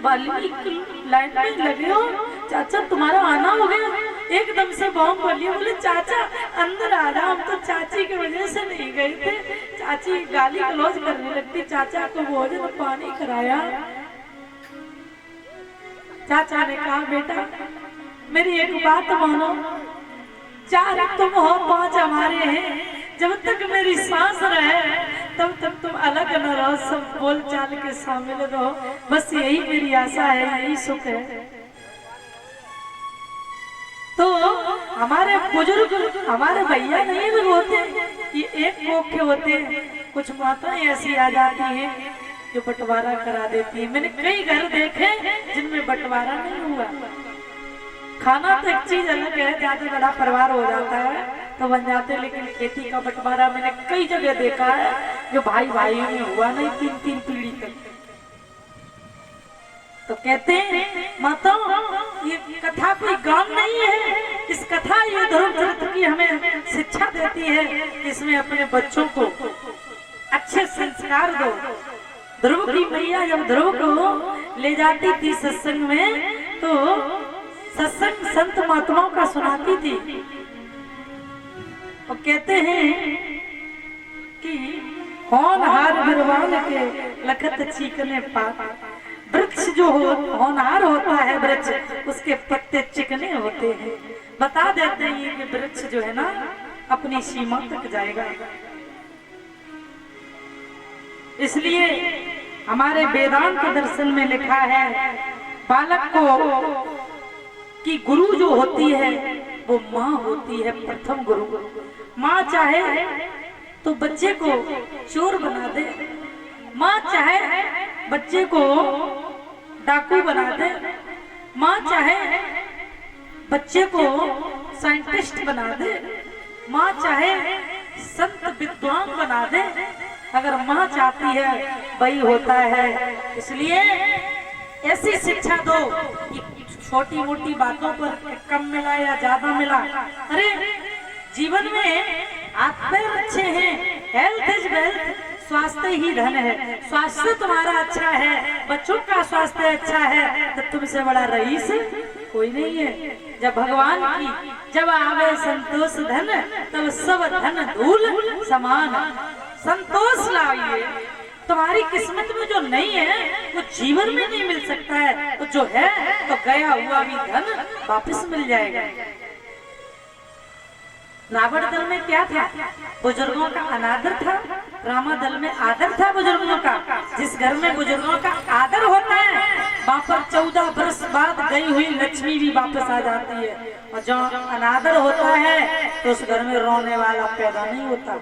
वाल्मीकि लाइन में लगे हो, चाचा तुम्हारा आना हो गया। एकदम से बॉम्ब बोली, बोले चाचा अंदर आ रहा, हम तो चाची की वजह से नहीं गए थे। चाची गाली गलौज करने लगती, चाचा को भोजन पानी कराया। चाचा ने कहा बेटा मेरी एक बात मानो, 4 तुम हो 5 हमारे हैं, जब तक मेरी सांस रहे तब तक तुम अलग न रहो, सब बोल चाल के शामिल रहो, बस यही मेरी आशा है, यही सुख है। तो हमारे बुजुर्ग हमारे भैया नहीं भी होते, ये एक मुख्य होते हैं। कुछ माताएं ऐसी आ जाती हैं जो बंटवारा करा देती है। मैंने कई घर देखे जिनमें बंटवारा नहीं हुआ। खाना तो एक चीज अलग है, ज्यादा बड़ा परिवार हो जाता है तो बन जाते हैं, लेकिन खेती का बंटवारा मैंने कई जगह देखा है जो भाई भाई में हुआ नहीं, 3-3 पीढ़ी तक। तो कहते हैं माता ये कथा कोई गान नहीं है, इस कथा ये ध्रुव चरित्र की हमें शिक्षा देती है कि इसमें अपने बच्चों को अच्छे संस्कार दो। ध्रुव की मैया जब ध्रुव को ले जाती थी सत्संग में तो सत्संग संत महात्माओं का सुनाती थी। और कहते हैं कि होनहार बिरवाल के लखत चीकने पात। वृक्ष जो होनहार होता है वृक्ष, उसके पत्ते चिकने होते हैं। बता देते हैं कि वृक्ष जो है ना अपनी सीमा तक जाएगा। इसलिए हमारे वेदांत दर्शन में लिखा है बालक को कि गुरु जो होती है वो माँ होती है, प्रथम गुरु। माँ चाहे तो बच्चे को चोर बना दे, माँ चाहे बच्चे को डाकू बना दे, माँ चाहे बच्चे को साइंटिस्ट बना दे, माँ चाहे संत विद्वान बना दे। अगर माँ चाहती है वही होता है। इसलिए ऐसी शिक्षा दो कि छोटी मोटी बातों पर कम मिला या ज्यादा मिला, अरे जीवन में हाथ पैर अच्छे हैं, हेल्थ इज वेल्थ, स्वास्थ्य ही धन है। स्वास्थ्य तुम्हारा अच्छा है, बच्चों का स्वास्थ्य अच्छा है, तो तुमसे बड़ा रईस कोई नहीं है। जब भगवान की जब आवे संतोष धन, तब सब धन धूल समान। संतोष लाइए, तुम्हारी किस्मत में जो नहीं है वो जीवन में नहीं मिल सकता है, तो जो है तो गया हुआ भी धन वापस मिल जाएगा। रावण दल में क्या था? बुजुर्गों का अनादर था। रामा दल में आदर था बुजुर्गों का। जिस घर में बुजुर्गों का आदर होता है वहाँ पर 14 वर्ष बाद गई हुई लक्ष्मी भी वापस आ जाती है, और जो अनादर होता है तो उस घर में रोने वाला पैदा नहीं होता।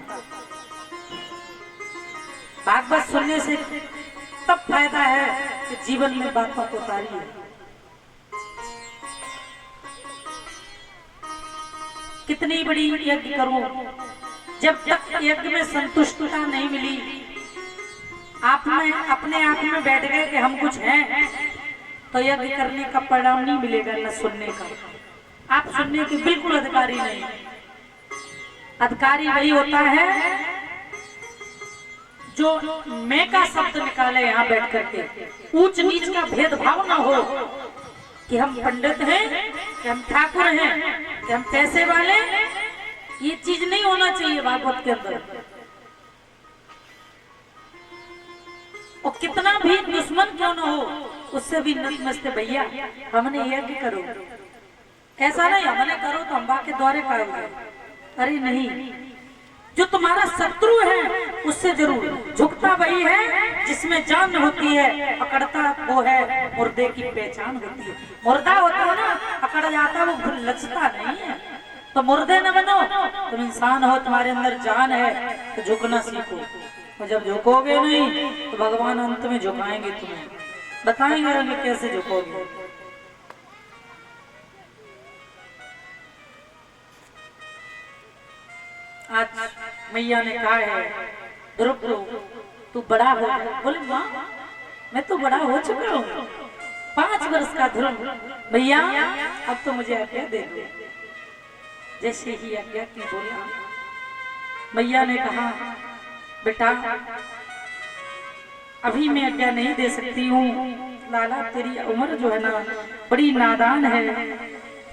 भागवत सुनने से तब फायदा है कि जीवन में बातों को उतारिए। कितनी बड़ी यज्ञ करो, जब तक यज्ञ में संतुष्टता नहीं मिली, आप में अपने आप में बैठ गए कि हम कुछ हैं, तो यज्ञ करने का परिणाम नहीं मिलेगा, न सुनने का। आप सुनने के बिल्कुल अधिकारी नहीं। अधिकारी वही होता है जो मैं का शब्द निकाले यहाँ बैठ करके, ऊंच नीच का भेदभाव ना हो कि हम पंडित हैं, कि हम ठाकुर हैं, कि हम पैसे वाले, ये चीज नहीं होना चाहिए भागवत के अंदर। और कितना भी दुश्मन क्यों ना हो, उससे भी नतमस्तक भैया हमने यज्ञ करो, ऐसा नहीं हमने करो तो हम बाकी द्वारे करोगे। अरे नहीं, जो तुम्हारा शत्रु है उससे जरूर। झुकता वही है जिसमें जान होती है, अकड़ता वो है मुर्दे की पहचान होती है। मुर्दा होता है ना, अकड़ जाता है, वो लचता नहीं है। तो मुर्दे न बनो, तुम इंसान हो, तुम्हारे अंदर जान है, तो झुकना सीखो। और जब झुकोगे नहीं तो भगवान अंत में झुकाएंगे तुम्हें, बताएंगे हमें कैसे झुकोगे। आज मैया ने कहा है ध्रुव तू बड़ा हो। बोले माँ मैं तो बड़ा हो चुका हूँ, 5 वर्ष का ध्रुव। भैया अब तो मुझे आज्ञा दे दो। जैसे ही आज्ञा की बोला, मैया ने कहा बेटा अभी मैं आज्ञा नहीं दे सकती हूँ, लाला तेरी उम्र जो है ना बड़ी नादान है।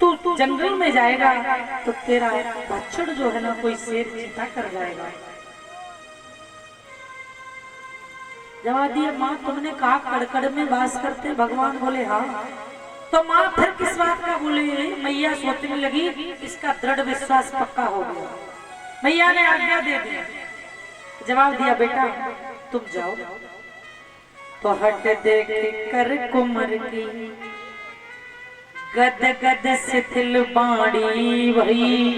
तू जंगल में जाएगा तो तेरा बछड़ जो है ना कोई शेर चीता कर जाएगा। जवाब दिया माँ तुमने कहा कड़कड़ में वास करते। भगवान बोले हाँ। तो माँ फिर किस बात का बोले? मैया सोचने लगी इसका दृढ़ विश्वास पक्का हो गया। मैया ने आज्ञा दे दी। जवाब दिया बेटा तुम जाओ। तो हट देख कर कुमर की गद गद शिथिल बाणी वही,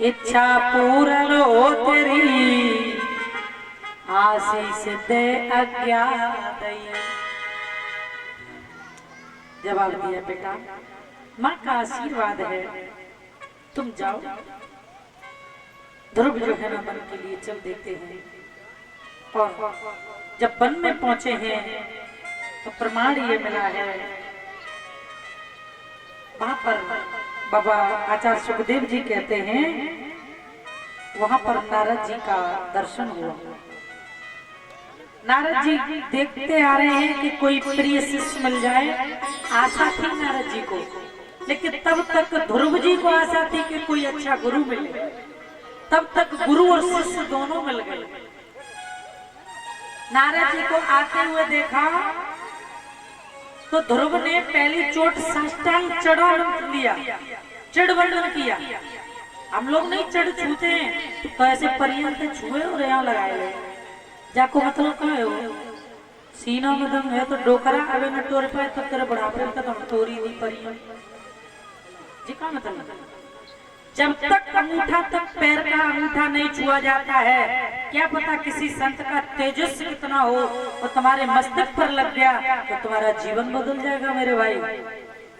इच्छा पूर्ण हो तेरी आशीष दे अज्ञादई। जवाब दिया, बेटा माँ का आशीर्वाद है, तुम जाओ। ध्रुव जो है ना वन के लिए चल देते हैं, और जब वन में पहुंचे हैं तो प्रमाण ये मिला है, वहां पर बाबा आचार्य सुखदेव जी कहते हैं वहां पर नारद जी का दर्शन हुआ। नारद जी देखते आ रहे हैं कि कोई प्रिय शिष्य मिल जाए, आशा थी नारद जी को, लेकिन तब तक ध्रुव जी को आशा थी कि कोई अच्छा गुरु मिले। तब तक गुरु और शिष्य दोनों मिल गए। नारद जी को आते हुए देखा तो ध्रुव ने पहली चोट साष्टांग चढ़ा लिया, चढ़ वंदन किया। हम लोग नहीं चढ़ छूते हैं तो ऐसे पर्यंत छुए और यहाँ लगाए गए। जाको मतलब कहाँ है वो, सीना में दम है तो डोकरा अबे न टोर पाए तो तेरे बढ़ापे का तो टोरी नहीं परियन जी का मतलब। जब तक अंगूठा तक पैर का अंगूठा नहीं छुआ जाता है, क्या पता किसी संत का तेजस्वी कितना हो और तुम्हारे मस्तक पर लग गया तो तुम्हारा जीवन बदल जाएगा मेरे भाई।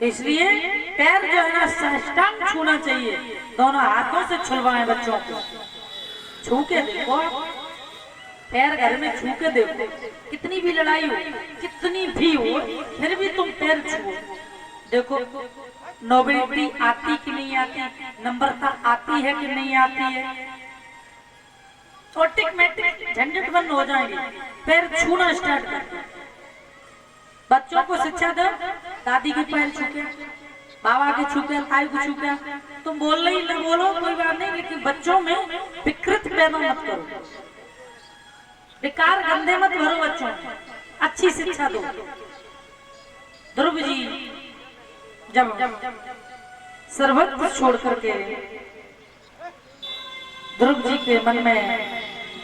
इसलिए पैर जो है ना साष्टांग छूना चाहिए, दोनों हाथों से छुलवाएं बच्चों को। छू के देखो, पैर घर में छू के देखो, कितनी भी लड़ाई हो, कितनी भी हो, फिर भी तुम पैर छुओ, देखो नोबिलिटी आती कि नहीं आती, नंबरता आती है कि नहीं आती है। ऑटोमेटिक झंझट बंद हो जाएंगे, पैर छूना स्टार्ट कर। बच्चों को शिक्षा दो, दादी के पैर छूके, बाबा के छूके, ताई को छूके, तुम बोल रही ना बोलो कोई बात नहीं, लेकिन बच्चों में विकृत पैदा मत करो, बेकार गंदे मत भरो बच्चों में, अच्छी शिक्षा दो। ध्रुव जी जब सर्वत्र छोड़ करके ध्रुव जी के मन में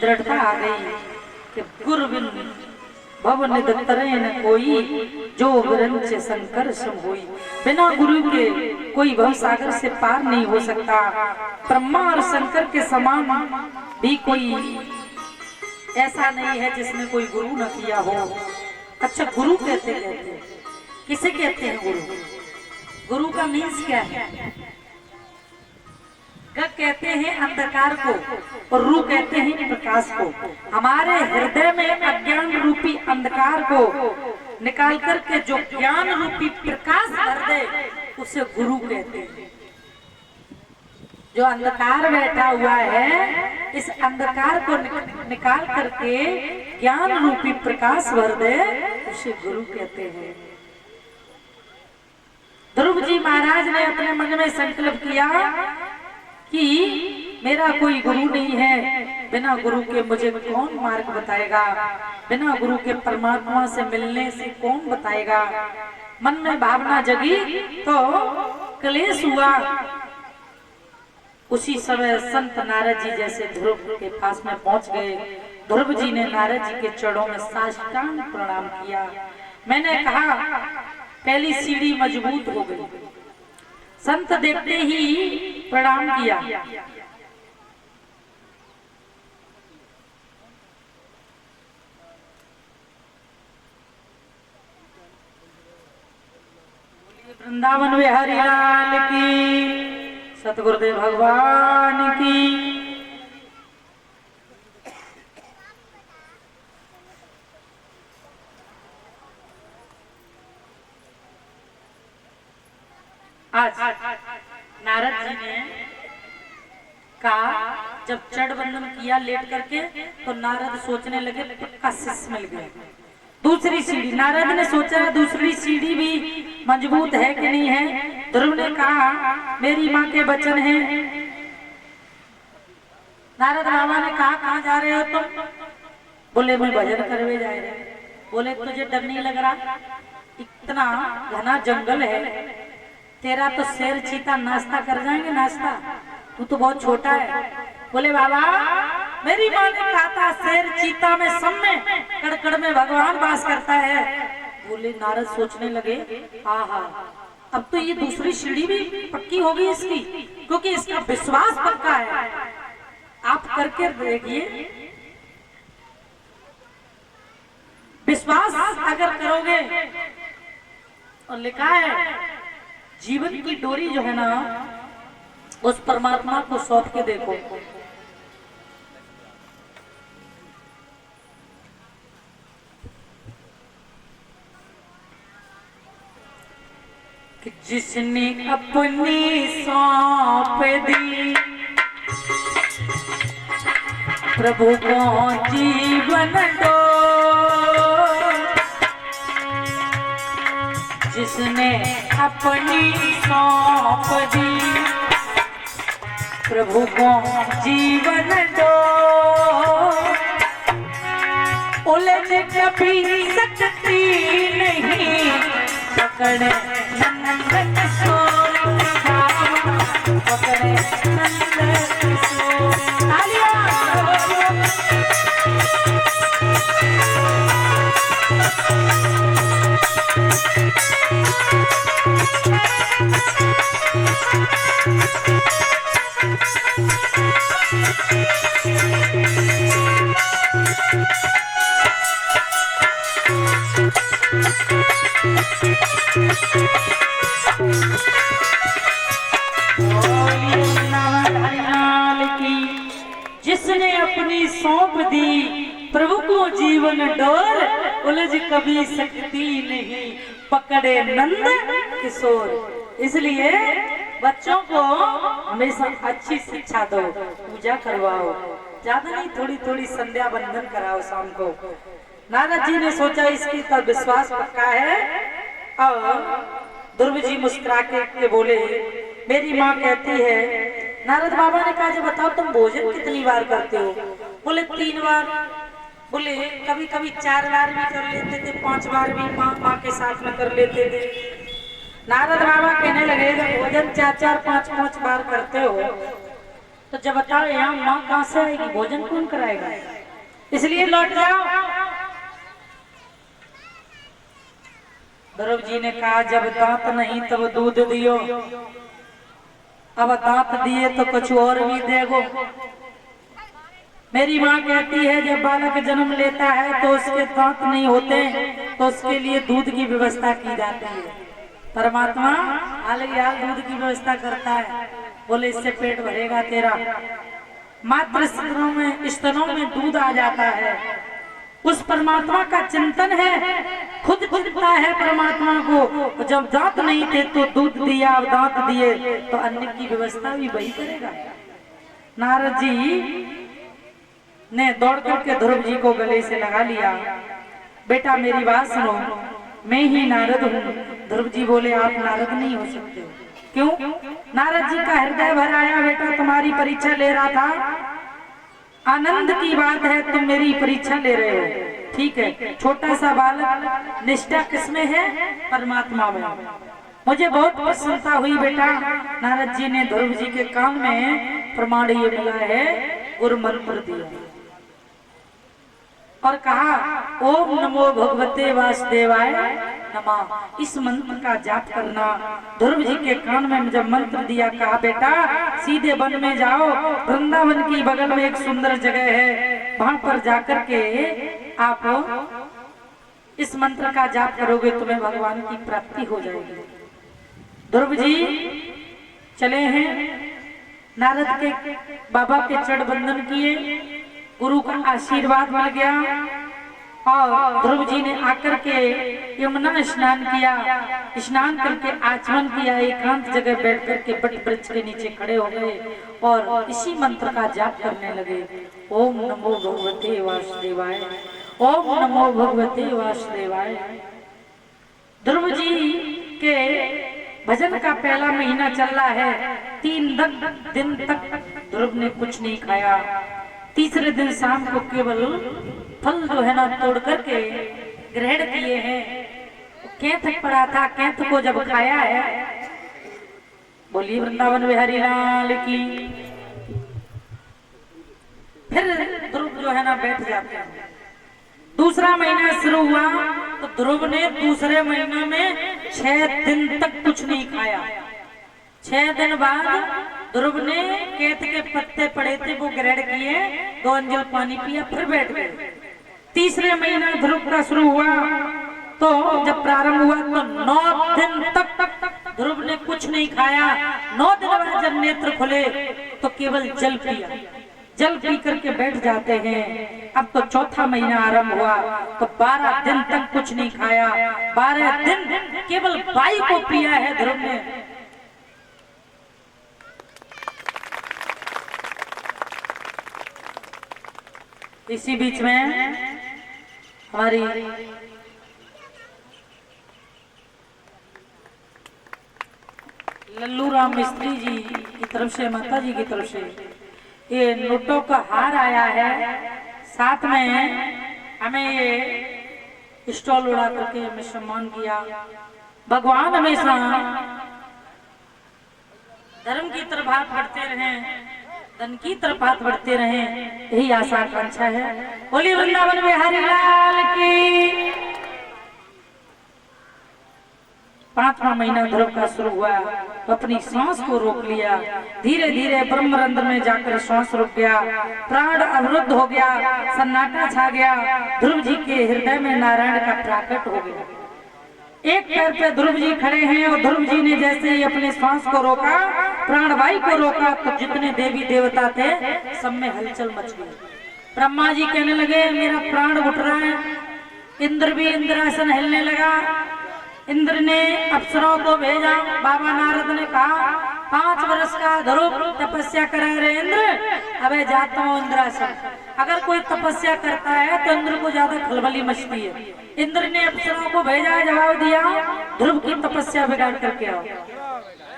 दृढ़ता आ गई कि गुरु बिन भव निदतरे न कोई, जो विरंच शंकर सम होई। बिना गुरु के कोई भव सागर से पार नहीं हो सकता। ब्रह्मा और शंकर के समान भी कोई ऐसा नहीं है जिसने कोई गुरु न किया हो। अच्छा, गुरु कहते किसे कहते हैं? गुरु, गुरु का मीन्स क्या है? ग कहते हैं अंधकार को और रू कहते हैं प्रकाश को। हमारे हृदय में अज्ञान रूपी अंधकार को निकाल करके जो ज्ञान रूपी प्रकाश भर दे उसे गुरु कहते हैं। जो अंधकार बैठा हुआ है, इस अंधकार को निकाल करके ज्ञान रूपी प्रकाश भर दे उसे गुरु कहते हैं। ध्रुव जी महाराज ने अपने मन में संकल्प किया कि मेरा कोई गुरु नहीं है, बिना गुरु के मुझे कौन मार्ग बताएगा, बिना गुरु के परमात्मा से मिलने से कौन बताएगा। मन में भावना जगी तो क्लेश हुआ। उसी समय संत नारद जी जैसे ध्रुव के पास में पहुंच गए। ध्रुव जी ने नारद जी के चरणों में साष्टांग प्रणाम किया। मैंने कहा पहली सीढ़ी मजबूत हो गई। संत देखते ही प्रणाम किया। वृंदावन बिहारी लाल की, सतगुरुदेव भगवान की। आज नारद जी ने कहा, जब चढ़ बंधन किया लेट करके, तो नारद सोचने लगे पक्का शिष्य मिल गया। दूसरी सीढ़ी नारद ने सोचा दूसरी सीढ़ी भी मजबूत है कि नहीं है। ध्रुव ने कहा मेरी माँ के वचन हैं। नारद बाबा ने कहा कहाँ जा रहे हो तुम? बोले मैं भजन करने जा रहे। बोले तुझे डर नहीं लग रहा? इतना घना जंगल है, तेरा तो शेर चीता नाश्ता कर जाएंगे नाश्ता, तू तो बहुत छोटा है। बोले बाबा मेरी माँ ने कहा था शेर चीता में सब में कड़कड़ में भगवान वास करता है। बोले नारद सोचने लगे आहा, अब तो ये दूसरी सीढ़ी भी पक्की होगी इसकी, क्योंकि इसका विश्वास पक्का है। आप करके देखिए विश्वास अगर करोगे, और लिखा है जीवन की डोरी जो है ना उस परमात्मा को सौंप के देखो। कि जिसने अपनी सौंप दी प्रभु को जीवन दो, जिसने अपनी सौंप दी प्रभु को जीवन दो, उलझ कभी सकती नहीं पकड़े नंदन सोई, पकड़े नंदन सोई। जिसने अपनी सौंप दी प्रभु को जीवन डोर, उलझ कभी सकती नहीं पकड़े नंद किशोर। इसलिए बच्चों को हमेशा अच्छी शिक्षा दो, पूजा करवाओ, ज्यादा नहीं थोड़ी थोड़ी संध्या बंदन कराओ शाम को। नारद जी ने सोचा इसकी तब विश्वास पक्का है, और ध्रुव जी मुस्कुरा के बोले मेरी माँ कहती है। नारद बाबा ने कहा जब बताओ तुम भोजन कितनी बार करते हो? बोले 3 बार। बोले कभी कभी 4 बार भी कर लेते थे, 5 बार भी माँ के साथ में कर लेते थे। नारद बाबा कहने लगे जब भोजन 4-4, 5-5 बार करते हो तो जब बताओ यहाँ माँ कहाँ से आएगी, भोजन कौन कराएगा? इसलिए लौट जाओ। ध्रुव जी ने कहा जब दांत नहीं तब दूध दियो, अब दांत दिए तो कुछ और भी देगो। मेरी माँ कहती है जब बालक जन्म लेता है तो उसके दांत नहीं होते तो उसके लिए दूध की व्यवस्था की जाती है। परमात्मा हाल दूध की व्यवस्था करता है, बोले इससे पेट भरेगा तेरा। मात्र स्तनों में दूध आ जाता है। उस परमात्मा का चिंतन है, खुद चिंता है परमात्मा को। जब दांत नहीं थे तो दूध दिया, अब दांत दिए तो अन्न की व्यवस्था भी वही करेगा। नारद जी ने दौड़ करके ध्रुव जी को गले से लगा लिया, बेटा मेरी बात सुनो, मैं ही नारद हूँ। ध्रुव जी बोले आप नारद नहीं हो सकते। क्यों? नारद जी का हृदय भर आया, बेटा तुम्हारी परीक्षा ले रहा था, आनंद की बात है तुम मेरी परीक्षा ले रहे हो, ठीक है। छोटा सा बालक, निष्ठा किसमें है? परमात्मा में। मुझे बहुत प्रसन्नता हुई बेटा। नारद जी ने ध्रुव जी के कान में प्रमाण ये मिला है, गुरु मंत्र दिया और कहा ओम नमो भगवते वासुदेवाय नमः। इस मंत्र का जाप करना। ध्रुव जी के कान में जब मंत्र दिया, कहा बेटा सीधे वन में जाओ, वृंदावन की बगल में एक सुंदर जगह है, वहां पर जाकर के आप इस मंत्र का जाप करोगे तुम्हें भगवान की प्राप्ति हो जाएगी। ध्रुव जी चले हैं, नारद के बाबा के चरण बंदन किए, गुरु का आशीर्वाद मिल गया और ध्रुव जी ने आकर के यमुना स्नान किया। स्नान करके आचमन किया, एकांत जगह बैठ करके बट वृक्ष के नीचे खड़े हो गए और इसी मंत्र का जाप करने लगे। ओम नमो भगवते वासुदेवाय, ओम नमो भगवते वासुदेवाय। ध्रुव जी के भजन का पहला महीना चल रहा है। 3 दिन तक ध्रुव ने कुछ नहीं खाया। तीसरे दिन शाम को केवल फल जो है ना तोड़ करके ग्रहण किए हैं। कैंथ पड़ा था, कैंथ को जब खाया है, बोलिए वृंदावन बिहारी लाल की, फिर ध्रुव जो है ना बैठ जाते हैं। दूसरा महीना शुरू हुआ तो ध्रुव ने दूसरे महीने में 6 दिन तक कुछ नहीं खाया। 6 दिन बाद ध्रुव ने केत के पत्ते पड़े थे वो ग्रहण किए, 2 अंजल पानी पिया, फिर बैठ गए। तीसरे महीना ध्रुव का शुरू हुआ, तो जब प्रारंभ हुआ तो 9 दिन तक ध्रुव ने कुछ नहीं खाया। 9 दिन बाद जब नेत्र खुले तो केवल जल पिया, जल पी करके बैठ जाते हैं। अब तो चौथा महीना आरंभ हुआ तो 12 दिन तक कुछ नहीं खाया, 12 दिन केवल बाई को पिया है ध्रुव ने। इसी बीच में हमारी लल्लू राम मिस्त्री जी की तरफ से, माता जी की तरफ से ये नोटों का हार आया है। साथ में हमें ये स्टॉल उड़ा करके हमें सम्मान किया। भगवान हमेशा धर्म की तरफ हाथ बढ़ते रहे, धन की तरफ हाथ बढ़ते रहे, यही आशा आकांक्षा है। बोली वृंदावन बिहारी लाल की। 5वां महीना ध्रुव का शुरू हुआ तो अपनी सांस को रोक लिया। धीरे धीरे ब्रह्मरंध्र में जाकर सांस रुक गया, प्राण अवरुद्ध हो गया, सन्नाटा छा गया। ध्रुव जी के हृदय में नारायण का प्राकट हो गया। एक पैर पे ध्रुव जी खड़े हैं और ध्रुव जी ने जैसे ही अपने सांस को रोका, प्राणवायु को रोका, तो जितने देवी देवता थे सब में हलचल मच गई। ब्रह्मा जी कहने लगे मेरा प्राण उठ रहा है। इंद्र भी इंद्रासन हिलने लगा। इंद्र ने अप्सराओं को भेजा। बाबा नारद ने कहा 5 वर्ष का ध्रुव तपस्या करे रे इंद्र, अबे जाता हूँ इंद्रासन। अगर कोई तपस्या करता है तो इंद्र को ज्यादा खलबली मचती है। इंद्र ने अप्सराओं को भेजा, जवाब दिया ध्रुव की तपस्या बिगाड़ करके आओ।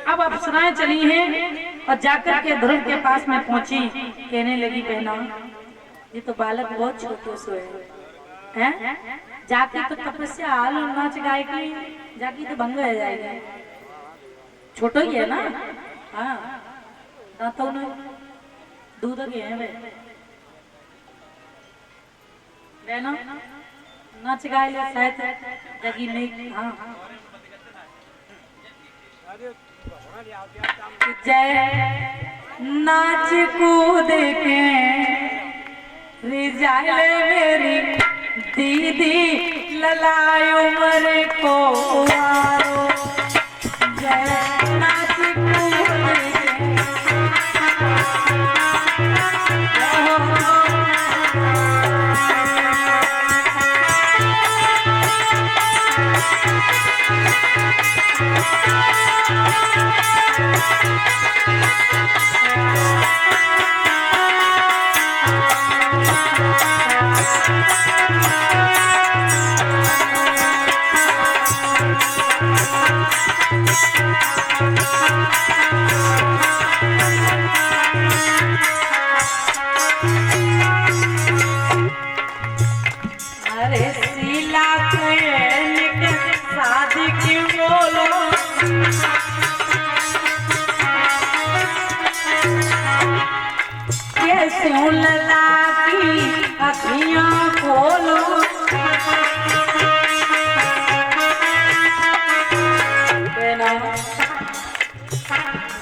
अब अप्सराएं चली हैं और जाकर के ध्रुव के पास में पहुंची। कहने लगी बहना ये तो बालक बहुत छोटे से है, जाके तो तपस्या हाल नाच गाय की जाके तो भंग हो जाएगी। छोटो ही है ना, हाँ दांतों ने दूध के हैं वे बहना, नाच गाय ले शायद जगी नहीं। हाँ जय नाच कूद के रिजाले मेरी दीदी ललाई उम्र को उवारो। जय नाच कूद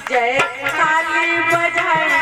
जय ताली बजाए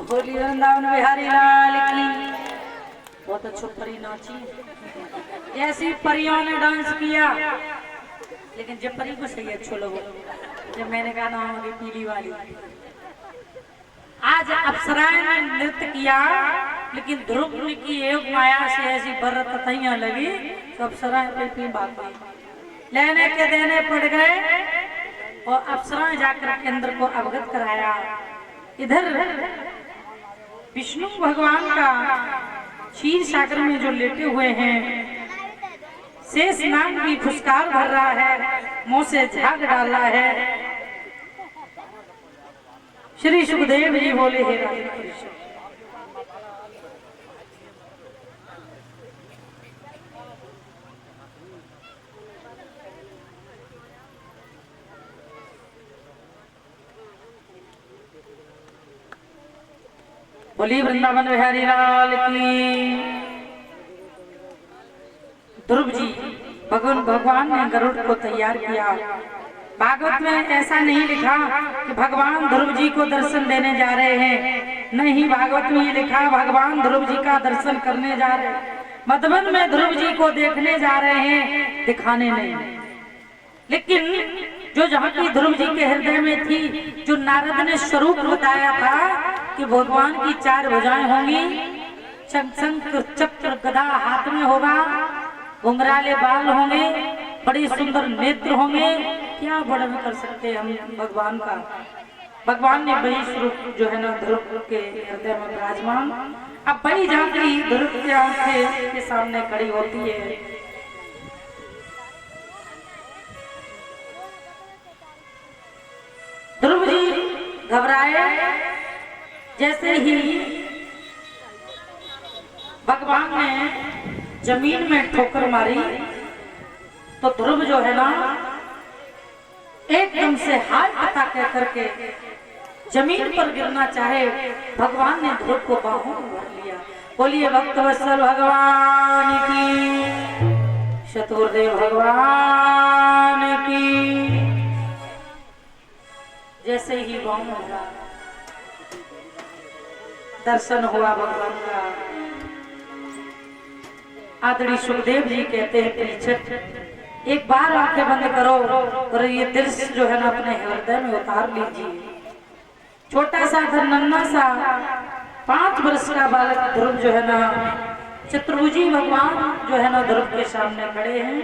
बोली वृंदावन बिहारी लाल की। बहुत अच्छी परी नाची, जैसी परियों ने डांस किया, लेकिन जब परी को सही अच्छो लोगों, जब मैंने कहा नाम होगी पीली वाली। आज अप्सराएं ने नृत्य किया, लेकिन ध्रुव की एक माया से ऐसी बरत तथैया लगी तो अप्सराएं पे भाग गई, लेने के देने पड़ गए और अप्सराएं जाकर केंद्र को अवगत कराया। इधर विष्णु भगवान का क्षीर सागर में जो लेटे हुए हैं, शेष नाग भी फुसकार भर रहा है, मुंह से झाग डाला है। श्री सुखदेव जी बोले हे राजन, बोली वृंदावन बिहारी लाल की। ध्रुव जी भगवान ने गरुड़ को तैयार किया। भागवत में ऐसा नहीं लिखा कि भगवान ध्रुव जी को दर्शन देने जा रहे हैं, नहीं, भागवत में ये लिखा भगवान ध्रुव जी का दर्शन करने जा रहे हैं। मधुबन में ध्रुव जी को देखने जा रहे हैं, दिखाने नहीं। लेकिन जो झांकी ध्रुव जी के हृदय में थी, जो नारद ने स्वरूप बताया था कि भगवान की 4 भुजाएं होंगी, शंख चक्र गदा हाथ में होगा, घुंघराले बाल होंगे, बड़े सुंदर नेत्र होंगे, क्या वर्णन कर सकते हैं हम भगवान का। भगवान ने वही स्वरूप जो है ना ध्रुव के हृदय में विराजमान। अब वही झांकी ध्रुव की आंखें के सामने खड़ी होती है। ध्रुव जी घबराए, जैसे ही भगवान ने जमीन में ठोकर मारी तो ध्रुव जो है ना एकदम से हाय कथा कह करके जमीन पर गिरना चाहे, भगवान ने ध्रुव को बाहों में भर लिया। बोलिए भक्तवत्सल भगवान की, शतुर्देव भगवान की। जैसे ही बाहों में भरा, दर्शन हुआ भगवान का। आदरणीय सुखदेव जी कहते हैं परीक्षित, एक बार आंखें बंद करो और ये दृश्य जो है ना अपने हृदय में उतार लीजिए। छोटा सा नन्हा सा 5 वर्ष का बालक ध्रुव जो है ना, चतुर्भुजी भगवान जो है ना ध्रुव के सामने खड़े हैं,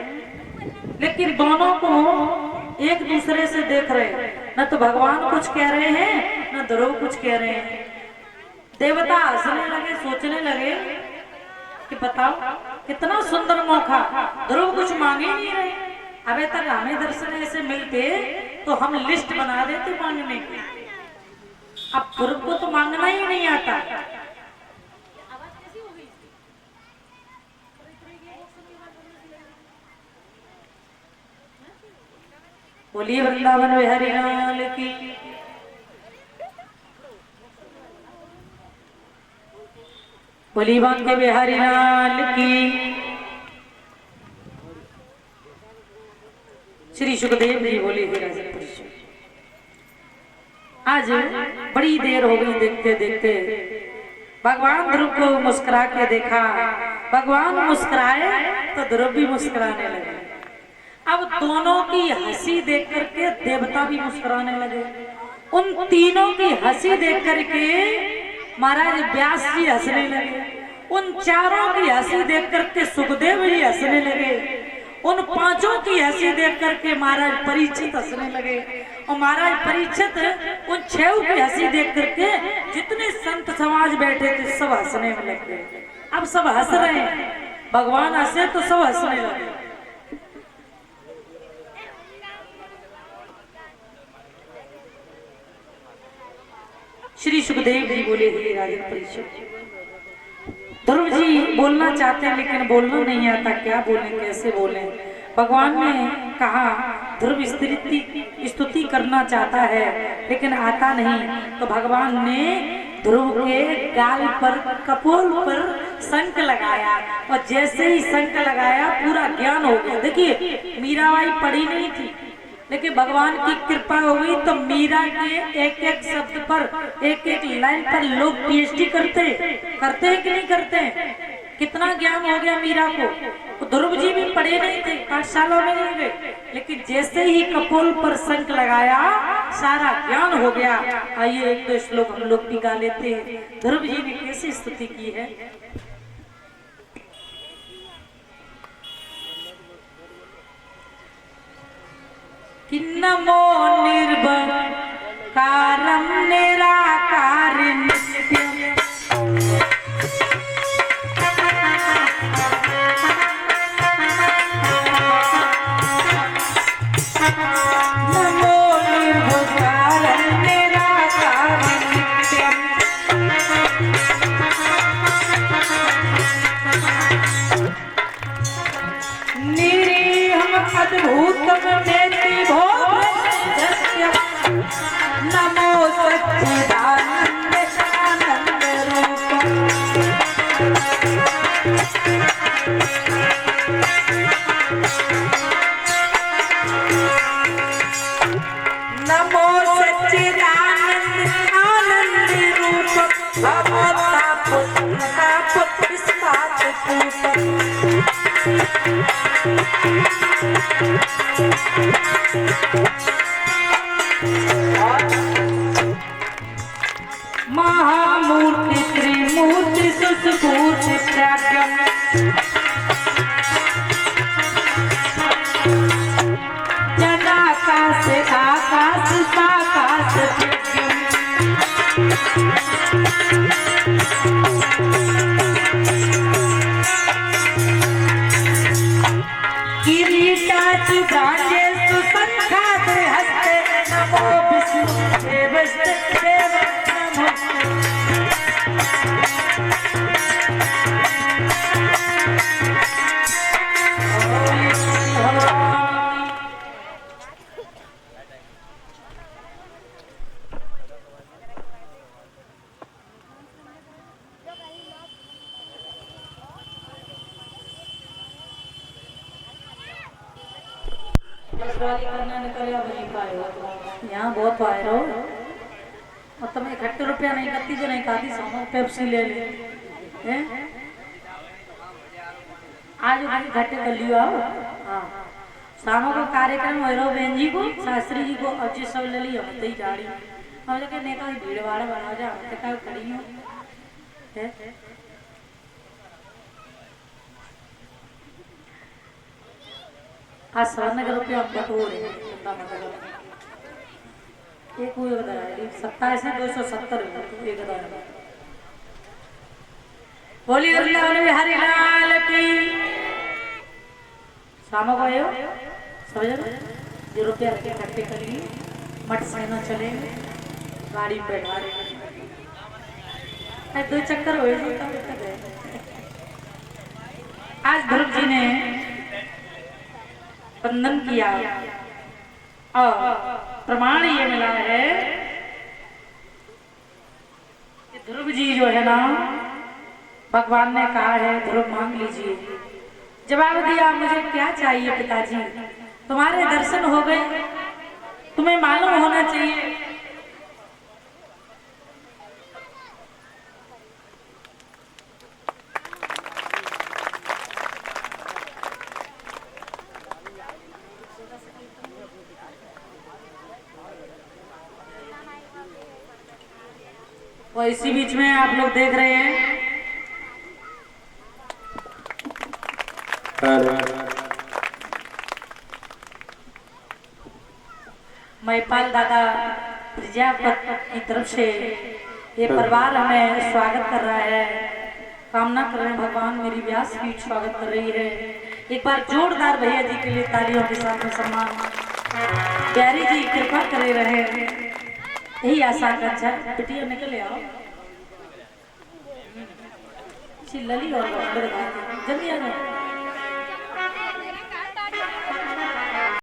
लेकिन दोनों को एक दूसरे से देख रहे, न तो भगवान कुछ कह रहे हैं न ध्रुव कुछ कह रहे हैं। देवता हंसने लगे, सोचने लगे कि बताओ कितना सुंदर मौका, ध्रुव कुछ मांगे ही नहीं रहे। अबे तक हमें दर्शन ऐसे मिलते तो हम लिस्ट बना देते मांगने की, अब ध्रुव को तो मांगना ही नहीं आता। बोलिए वृंदावन बिहारी लाल की। बोली बांके बिहारी लाल की। श्री सुखदेव जी बोले हे राजन, आज बड़ी देर हो गई देखते देखते। भगवान ध्रुव को मुस्कुरा के देखा, भगवान मुस्कुराए तो ध्रुव भी मुस्कुराने लगे। अब दोनों की हंसी देख करके देवता भी मुस्कुराने लगे। उन तीनों की हंसी देख करके महाराज व्यास जी हंसने लगे। उन चारों की हंसी देख करके सुखदेव जी हंसने लगे। उन पांचों की हंसी देख करके महाराज परीक्षित हंसने लगे और महाराज परीक्षित उन छह की हंसी देख करके जितने संत समाज बैठे थे सब हंसने में लग गए। अब सब हंस रहे हैं, भगवान हंसे तो सब हंसने लगे। श्री सुखदेव जी बोले, हे राजन परीक्षित, ध्रुव जी बोलना चाहते हैं लेकिन बोलना नहीं आता, क्या बोले कैसे बोले। भगवान ने कहा ध्रुव स्तुति करना चाहता है लेकिन आता नहीं, तो भगवान ने ध्रुव के गाल पर कपोल पर शंख लगाया और जैसे ही शंख लगाया पूरा ज्ञान हो गया। देखिए मीराबाई पढ़ी नहीं थी लेकिन भगवान की कृपा हो गई तो मीरा के एक एक शब्द पर एक एक लाइन पर लोग पीएचडी करते हैं कि नहीं करते हैं। कितना ज्ञान हो गया मीरा को। तो ध्रुव जी भी पढ़े नहीं थे, पाठशाला में नहीं गए, लेकिन जैसे ही कपोल पर शंख लगाया सारा ज्ञान हो गया। आइए एक दो श्लोक हम लोग भी गा लेते हैं, ध्रुव जी ने कैसे स्तुति की है। कि नमो निर्विकारं निराकारं नित्यं नमो निर्विकारं निराकारं नित्यं निरीहं अद्भुतं नमो सच्चिदानंद आनंद रूप नमो सच्चिदानंद आनंद रूप भगवता पुत्र इस्पात महामूर्ति त्रिमूर्ति सुस्फूर्ति प्राज्ञं जनाकाश आकाश साकाश किरीटाच गांजे सुसंखात हस्ते नमो विष्णु देवस्ते देव यहाँ बहुत पाए रहो और तुम 31 रुपया नहीं करती जो नहीं खाती सामान पेप्सी ले ले हैं? आज घट्टे कर लियो आओ। हाँ शाम को कार्यक्रम हो रहा बहन जी को शास्त्री जी को और जी सब ले लियो मत ही जाड़ी और जगह नेता भीड़ भाड़ बना जा क्या खड़ी हो है? आज 57 रुपया बटोरे एक हुए 27 है 270 बोली हरि लाल की। शाम को आयो समझ जो रुपया रखे इकट्ठे कर लिए मठ से न चलेंगे गाड़ी में बैठा रहे 2 चक्कर हुए। आज ध्रुव जी ने वंदन किया और प्रमाण ये मिला है कि ध्रुव जी जो है ना भगवान ने कहा है ध्रुव मांग लीजिए। जवाब दिया मुझे क्या चाहिए पिताजी, तुम्हारे दर्शन हो गए, तुम्हें मालूम होना चाहिए और इसी बीच में आप लोग देख रहे हैं महिपाल दादा प्रजापत की तरफ से ये परिवार हमें स्वागत कर रहा है। कामना कर रहे हैं भगवान मेरी व्यास भी स्वागत कर रही है। एक बार जोरदार भैया जी के लिए तालियों के साथ में सम्मान। प्यारी जी कृपा करे रहे, यही आशा का। अच्छा बेटिया निकले आओ लली और जल्दी आ जाओ।